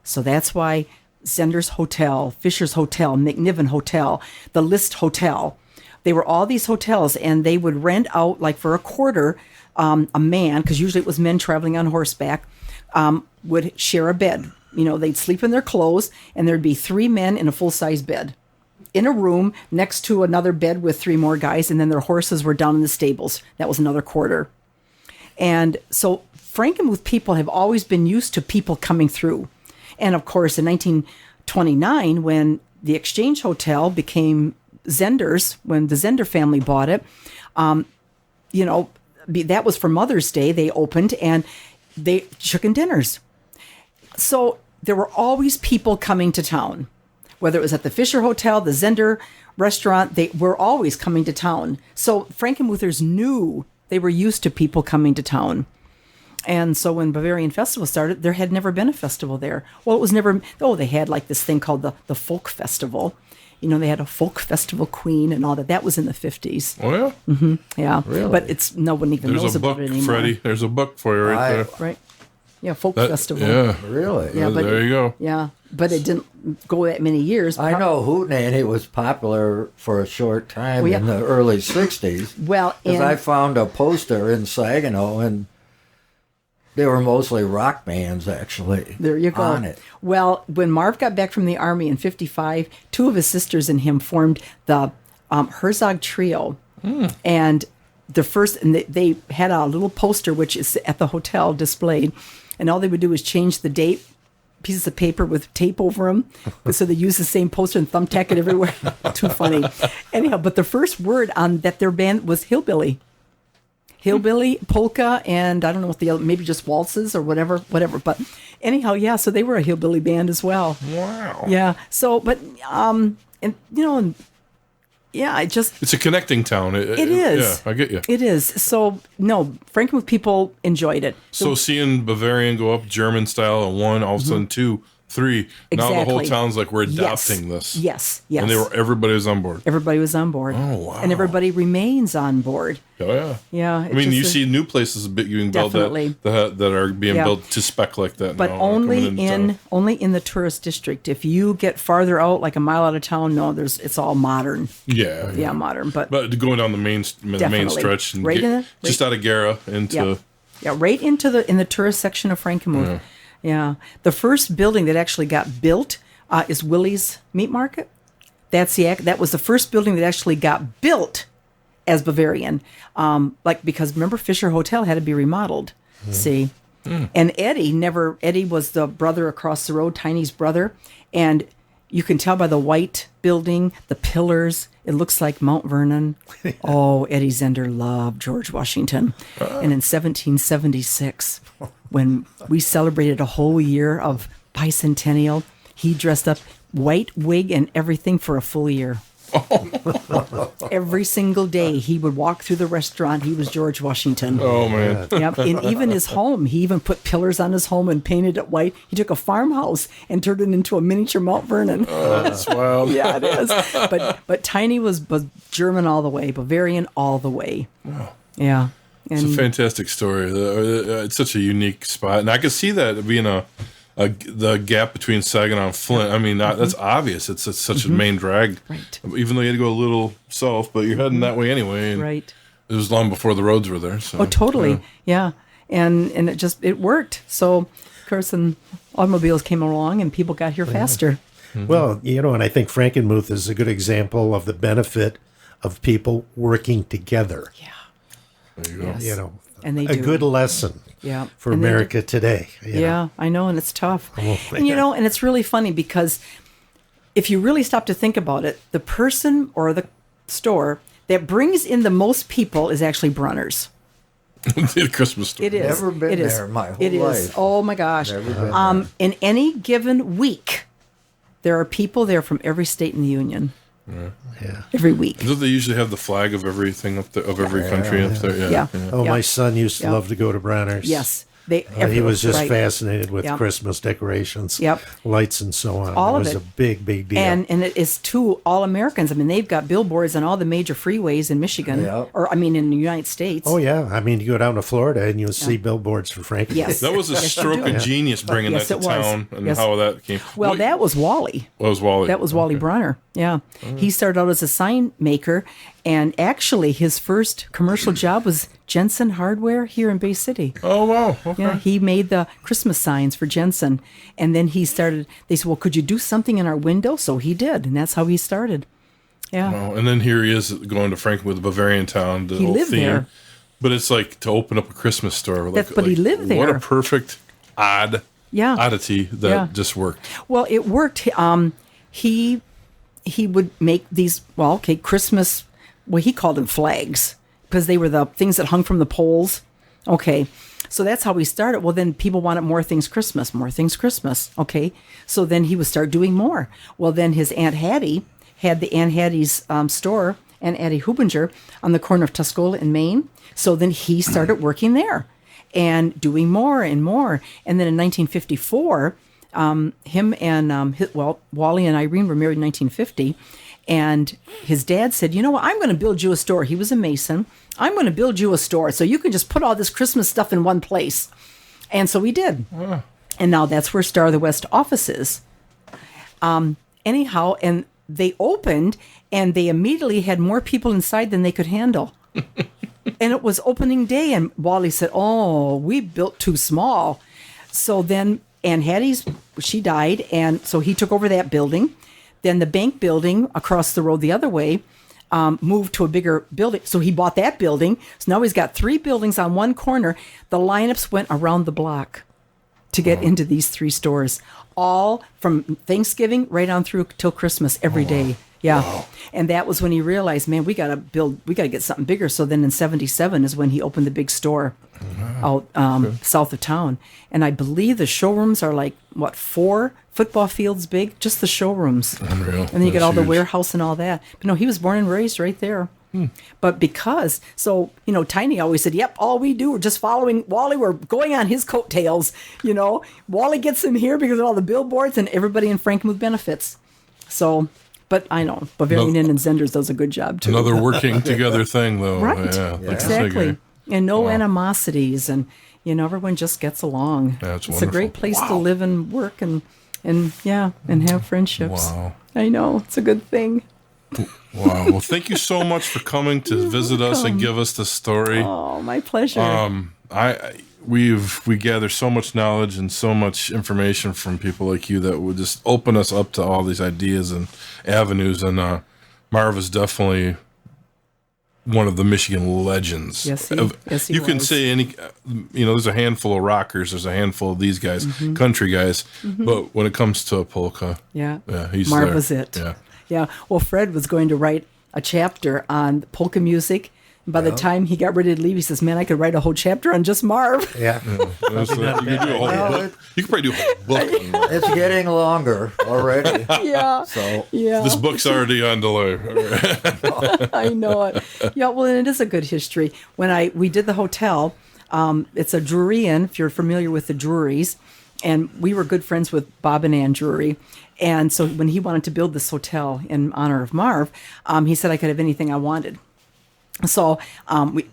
So that's why Zehnder's Hotel, Fisher's Hotel, McNiven Hotel, the List Hotel, they were all these hotels, and they would rent out, like for a quarter, a man, because usually it was men traveling on horseback, would share a bed. You know, they'd sleep in their clothes, and there'd be 3 men in a full-size bed in a room next to another bed with 3 more guys, and then their horses were down in the stables. That was another quarter. And so Frankenmuth people have always been used to people coming through. And of course, in 1929, when the Exchange Hotel became Zehnder's, when the Zehnder family bought it, you know, that was for Mother's Day. They opened and they chicken dinners. So there were always people coming to town, whether it was at the Fisher Hotel, the Zehnder restaurant, they were always coming to town. So Frankenmuthers knew they were used to people coming to town. And so when Bavarian Festival started, there had never been a festival there. Well, it was never, they had like this thing called the Folk Festival. You know, they had a folk festival queen and all that. That was in the 50s. Oh yeah. Yeah. Really? But no one even knows There's a about book, it anymore. Freddie. There's a book for you right there. Right. Yeah, folk That- festival. Yeah. Really? Yeah, but there you go. Yeah, but it didn't go that many years. I know Hootenanny was popular for a short time Well, yeah. in the early 60s. Well, Because and I found a poster in Saginaw, and they were mostly rock bands, actually. there you go. On it. Well, when Marv got back from the Army in 55, 2 of his sisters and him formed the Herzog Trio. And they had a little poster, which is at the hotel displayed. And all they would do is change the date, pieces of paper with tape over them. So they use the same poster and thumbtack it everywhere. Too funny. Anyhow, but the first word on that their band was hillbilly. Hillbilly, polka, and I don't know what the other, maybe just waltzes or whatever. But anyhow, yeah, so they were a hillbilly band as well. Wow. Yeah. So, but, and, you know, and yeah, It's a connecting town. it is. Yeah, I get you. It is. So, no, Frankenmuth people enjoyed it. So seeing Bavarian go up German style at 1, all of a sudden 2, 3. Now the whole Exactly. town's like, we're Yes. adopting this. Yes. And everybody was on board. Everybody was on board. Oh, wow. And everybody remains on board. Oh yeah. Yeah. I mean, you see new places being built Definitely. that are being Yeah. built to spec like that. But now, only coming into town. in the tourist district. If you get farther out, like a mile out of town, no, it's all modern. Yeah. Yeah, modern. But going down the main Definitely. stretch and Right in the- just out of Gara into yeah, right into the tourist section of Frankenmuth. Yeah. The first building that actually got built is Willie's Meat Market. That was the first building that actually got built as Bavarian. Because remember, Fisher Hotel had to be remodeled. See? And Eddie was the brother across the road, Tiny's brother. And you can tell by the white building, the pillars, it looks like Mount Vernon. Oh, Eddie Zehnder loved George Washington. And in 1776, when we celebrated a whole year of bicentennial, he dressed up white wig and everything for a full year. Every single day he would walk through the restaurant. He was George Washington. Oh man. Yep. And even his home, he even put pillars on his home and painted it white. He took a farmhouse and turned it into a miniature Mount Vernon. That's wild. Yeah, it is. But Tiny was German all the way, Bavarian all the way. Wow. Yeah. It's a fantastic story. It's such a unique spot, and I can see that being the gap between Saginaw and Flint. I mean, that's obvious. It's such a main drag, Right. Even though you had to go a little south, but you're heading that way anyway. And Right. it was long before the roads were there. So Oh, totally. Yeah. and it worked. So, of course, and automobiles came along, and people got here faster. Well, and I think Frankenmuth is a good example of the benefit of people working together. Yeah. There you go. Yes. And they A do. good lesson Yeah. for And they do. America today. Yeah, I know, and it's tough. Oh, And and it's really funny because if you really stop to think about it, the person or the store that brings in the most people is actually Brunner's. The Christmas store. It is. Never been It is. there my whole It is. life. Oh my gosh. Never been there. In any given week, there are people there from every state in the union. Yeah. Every week. Don't they usually have the flag of everything up there, of every country up there? Yeah. Oh, Yeah. my son used to Yeah. love to go to Bronner's. Yes. He was just right. fascinated with Yep. Christmas decorations, Yep. lights, and so on. All it of was it. a big, big deal. And it is to all Americans. I mean, they've got billboards on all the major freeways in Michigan, Yeah. in the United States. oh, yeah. I mean, you go down to Florida and you'll see billboards for Frankenmuth. Yes. That was a stroke of genius bringing Yes, that to it was. town and Yes. how that came. Well, What- that was Wally. What was Wally? That was Wally Brunner. Yeah. He started out as a sign maker, and actually his first commercial job was Jensen Hardware here in Bay City. Oh, wow. Okay. Yeah, he made the Christmas signs for Jensen. And then they said, well, could you do something in our window? So he did, and that's how he started. Yeah. Wow. And then here he is going to Frankenmuth, Bavarian town. The He whole lived theme. there. But it's like to open up a Christmas store. But he lived What there. a perfect oddity that Yeah. just worked. Well, it worked. He would make these, Christmas, he called them flags because they were the things that hung from the poles. Okay. So that's how we started. Well, then people wanted more things Christmas. Okay. So then he would start doing more. Well, then his Aunt Hattie had the Aunt Hattie's store, Aunt Hattie Hubinger, on the corner of Tuscola and Maine. So then he started working there and doing more and more. And then in 1954, him and, Wally and Irene were married in 1950. And his dad said, you know what, I'm going to build you a store. He was a mason. I'm going to build you a store so you can just put all this Christmas stuff in one place. And so we did. And now that's where Star of the West office is. Anyhow, and they opened and they immediately had more people inside than they could handle. And it was opening day. And Wally said, oh, we built too small. So then Aunt Hattie's, she died. And so he took over that building. Then the bank building across the road the other way moved to a bigger building. So he bought that building. So now he's got 3 buildings on one corner. The lineups went around the block to get into these 3 stores, all from Thanksgiving right on through till Christmas every day. Yeah. Wow. And that was when he realized, man, we got to get something bigger. So then in 1977 is when he opened the big store out south of town. And I believe the showrooms are like, 4 football fields big, just the showrooms. Unreal. And then you That's get all the huge. warehouse and all that. But no, he was born and raised right there. But because, so, Tiny always said, yep, all we do, we're just following Wally. We're going on his coattails. Wally gets him here because of all the billboards and everybody in Frankenmuth benefits. So, but I know Bavarian and Zenders does a good job too. Another working together thing, though. Right. Yeah, like Exactly. I say, And no animosities, and everyone just gets along. That's it's a great wonderful. place to live and work and have friendships. Wow. I know, it's a good thing. Wow. Well, thank you so much for coming to visit us and give us the story. Oh, my pleasure. We gather so much knowledge and so much information from people like you that would just open us up to all these ideas and avenues. And Marv is definitely one of the Michigan legends. Yes, he You can was. say any, there's a handful of rockers, there's a handful of these guys, country guys, but when it comes to a polka, yeah, he's Marv there. was it. Yeah. Yeah. Well, Fred was going to write a chapter on polka music. And by the time he got ready to leave, he says, man, I could write a whole chapter on just Marv. Yeah. You could do a whole book. You could probably do a whole book on Marv. It's getting longer already. Yeah. So Yeah. This book's already on delay. I know it. Yeah, well, and it is a good history. When we did the hotel, it's a Drury Inn, if you're familiar with the Druries, and we were good friends with Bob and Ann Drury. And so when he wanted to build this hotel in honor of Marv, he said I could have anything I wanted. So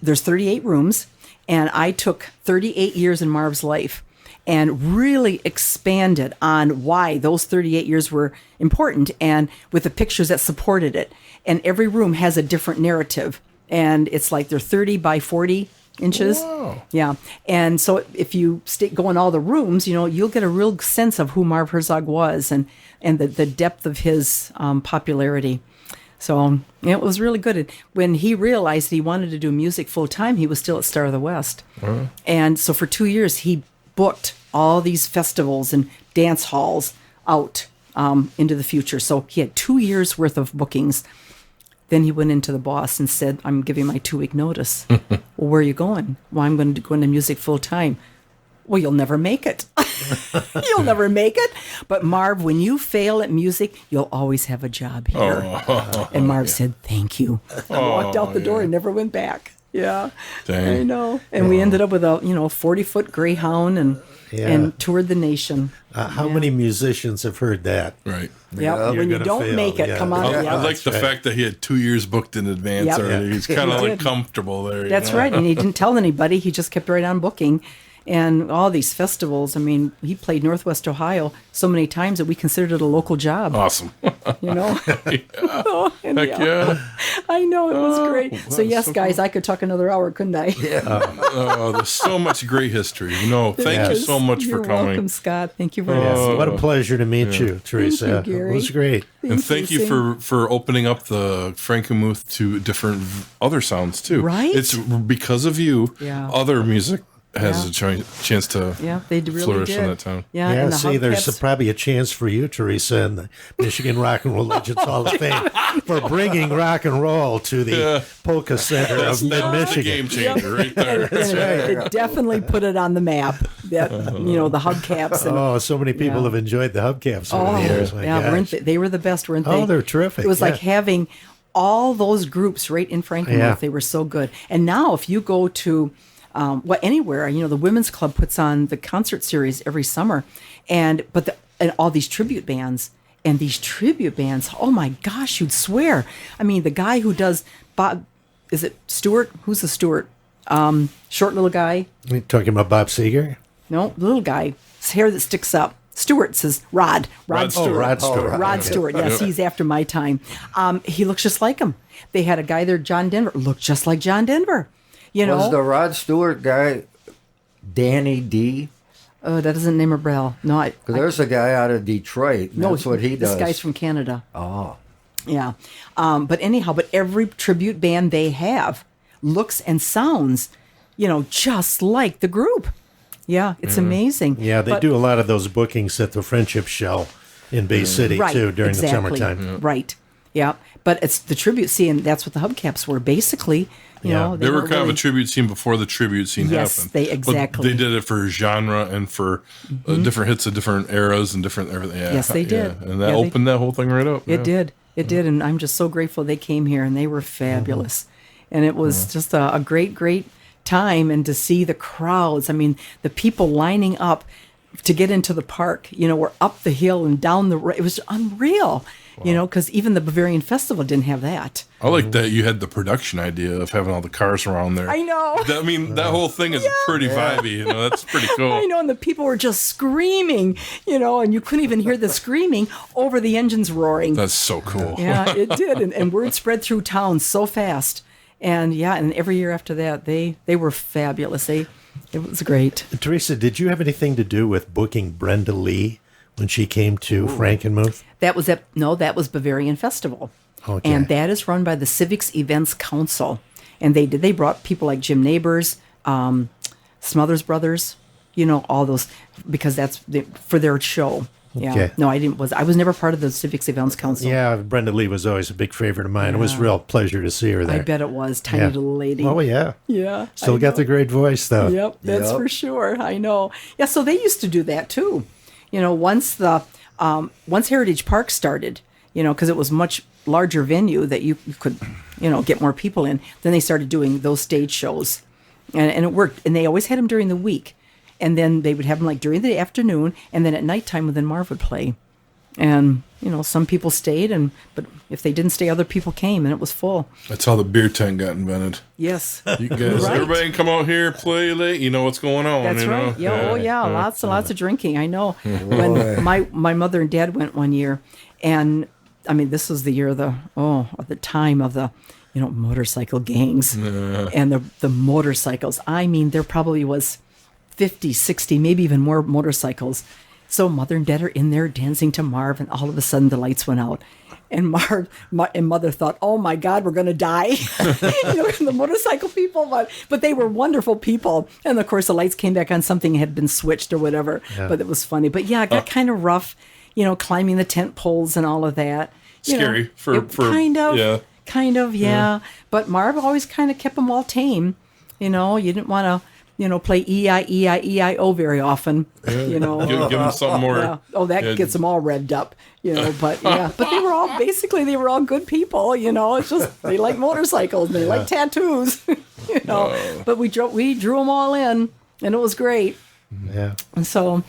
there's 38 rooms, and I took 38 years in Marv's life and really expanded on why those 38 years were important and with the pictures that supported it. And every room has a different narrative. And it's like they're 30 by 40 inches. Wow. Yeah. And so if you go in all the rooms, you'll get a real sense of who Marv Herzog was and the depth of his popularity. So it was really good. And when he realized he wanted to do music full time, he was still at Star of the West. And so for 2 years, he booked all these festivals and dance halls out into the future. So he had 2 years worth of bookings. Then he went into the boss and said, I'm giving my 2-week notice. Well, where are you going? Well, I'm going to go into music full time. Well, you'll never make it. You'll never make it. But Marv, when you fail at music, you'll always have a job here. And Marv said, thank you. I walked out the door and never went back. Yeah. Dang. I know. And we ended up with a 40-foot Greyhound and toured the nation. How many musicians have heard that? Right. Yeah, when you gonna don't fail. make it, Yeah. come on. I Yeah. like the fact that he had 2 years booked in advance Yep. already. He's kind of He like did. comfortable there. That's right. And he didn't tell anybody. He just kept right on booking. And all these festivals, I mean, he played Northwest Ohio so many times that we considered it a local job, Awesome. you know? And Heck yeah. I know, it was great. So, that's yes, so guys, I could talk another hour, couldn't I? Oh, there's so much great history. Thank you so much You're for coming. welcome, Scott. Thank you very Yes, much. what a pleasure to meet you, Teresa. Gary. It was great. And thank you for opening up the Frankenmuth to different other sounds too. Right? It's because of you. Yeah. Other music has Yeah. a chance to Yeah, they really flourish did. in that town. Yeah, Yeah, and the see, there's hubcaps- probably a chance for you, Teresa, in the Michigan Rock and Roll Legends Hall of Fame for bringing rock and roll to the Polka Center of That's the Mid-Michigan. game changer right there. And it definitely put it on the map. That the hubcaps and Oh, so many people have enjoyed the hubcaps over the years. My yeah, weren't gosh. they were the best, weren't they? Oh, they're terrific. It was like yeah. having all those groups right in Frankenmuth. Yeah. They were so good. And now, if you go to anywhere, the women's club puts on the concert series every summer, and all these tribute bands. And these tribute bands, oh my gosh, you'd swear. I mean, the guy who does Bob, is it Stewart? Who's the Stewart? Short little guy. You talking about Bob Seger? No, little guy. His hair that sticks up. Stewart says Rod. Rod Stewart. Oh, Rod Stewart. Rod Stewart. Yes, he's after my time. He looks just like him. They had a guy there, John Denver, looked just like John Denver. Was the Rod Stewart guy Danny D? That doesn't name a bell. No, Because there's a guy out of Detroit. And that's what he does. This guy's from Canada. Oh. Yeah. But anyhow, every tribute band they have looks and sounds, just like the group. Yeah, it's amazing. Yeah, they do a lot of those bookings at the Friendship Shell in Bay City, Right, too, during exactly. the summertime. Right. Yeah. But it's the tribute scene. That's what the hubcaps were. Basically, Yeah. know, They were weren't kind of really- a tribute scene before the tribute scene Yes, happened. they But exactly. they did it for genre and for different hits of different eras and different everything. Yeah, Yes, they did. Yeah. And that Yeah, they- opened that whole thing right up. It yeah. did. It did. And I'm just so grateful they came here and they were fabulous. And it was just a great, great time. And to see the crowds, I mean, the people lining up to get into the park, we're up the hill and down it was unreal, because even the Bavarian Festival didn't have that. I like that you had the production idea of having all the cars around there. I know. That whole thing is pretty vibey. That's pretty cool. I know, and the people were just screaming, and you couldn't even hear the screaming over the engines roaring. That's so cool. Yeah, it did, and word spread through town so fast. And and every year after that, they were fabulous. It was great. Teresa, did you have anything to do with booking Brenda Lee when she came to Frankenmuth? That was that was Bavarian Festival. Okay. And that is run by the Civics Events Council. And they brought people like Jim Neighbors, Smothers Brothers, all those, because that's for their show. Yeah. Okay. No, I was never part of the Civics Events Council. Yeah, Brenda Lee was always a big favorite of mine. It was a real pleasure to see her there. I bet it was. Tiny Yeah. little lady. Oh, yeah. Yeah. Still I got the know. great voice, though. Yep, that's Yep. for sure. I know. Yeah, so they used to do that too. Once once Heritage Park started, because it was much larger venue that you could, get more people in. Then they started doing those stage shows, and it worked. And they always had them during the week, and then they would have them like during the afternoon, and then at nighttime, then Marv would play. And some people stayed, but if they didn't stay, other people came, and it was full. That's how the beer tent got invented. Yes. You guys, Right. everybody come out here, play late. You know what's going on. That's you right. know? Yeah, oh yeah, lots and lots of drinking. I know. When my mother and dad went one year, and I mean this was the year of the time of the motorcycle gangs and the motorcycles. I mean, there probably was 50, 60, maybe even more motorcycles. So Mother and Dad are in there dancing to Marv, and all of a sudden the lights went out. And Mother thought, "Oh my God, we're going to die." The motorcycle people, but they were wonderful people. And of course, the lights came back on. Something had been switched or whatever. Yeah. But it was funny. But yeah, it got kind of rough. Climbing the tent poles and all of that. Scary for kind of, yeah. But Marv always kind of kept them all tame. You didn't want to. Play E-I-E-I-E-I-O very often, Give them something more. Yeah. Oh, that gets them all revved up, but yeah. But they were all good people, It's just, they like motorcycles and they like tattoos, But we drew them all in, and it was great. Yeah. And so,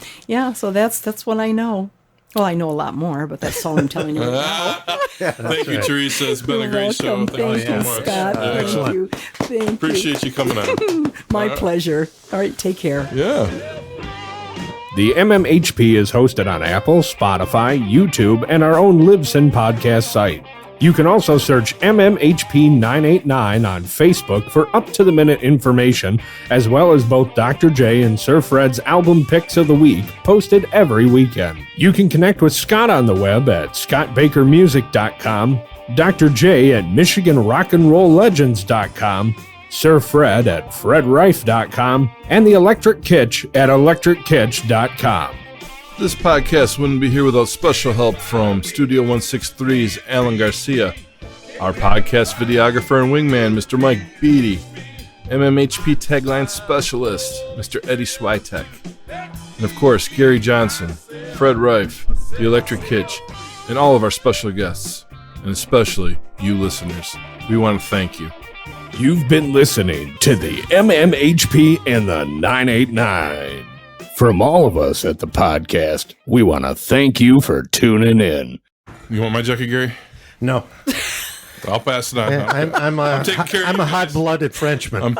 so that's what I know. Well, I know a lot more, but that's all I'm telling you right now. Thank you, Teresa. It's been a great show. Thank you so much. Scott. Thank you. Appreciate you coming on. My pleasure. All right, take care. Yeah. The MMHP is hosted on Apple, Spotify, YouTube, and our own Libsyn podcast site. You can also search MMHP989 on Facebook for up-to-the-minute information, as well as both Dr. J and Sir Fred's album picks of the week, posted every weekend. You can connect with Scott on the web at scottbakermusic.com, Dr. J at michiganrockandrolllegends.com, Sir Fred at fredrife.com, and the Electric Kitch at electrickitch.com. This podcast wouldn't be here without special help from Studio 163's Alan Garcia, our podcast videographer and wingman, Mr. Mike Beatty, MMHP tagline specialist, Mr. Eddie Switek, and of course, Gary Johnson, Fred Rife, the Electric Kitch, and all of our special guests, and especially you listeners. We want to thank you. You've been listening to the MMHP and the 989. From all of us at the podcast, we want to thank you for tuning in. You want my jacket, Gary? No. I'll pass it on. I'm a hot-blooded Frenchman.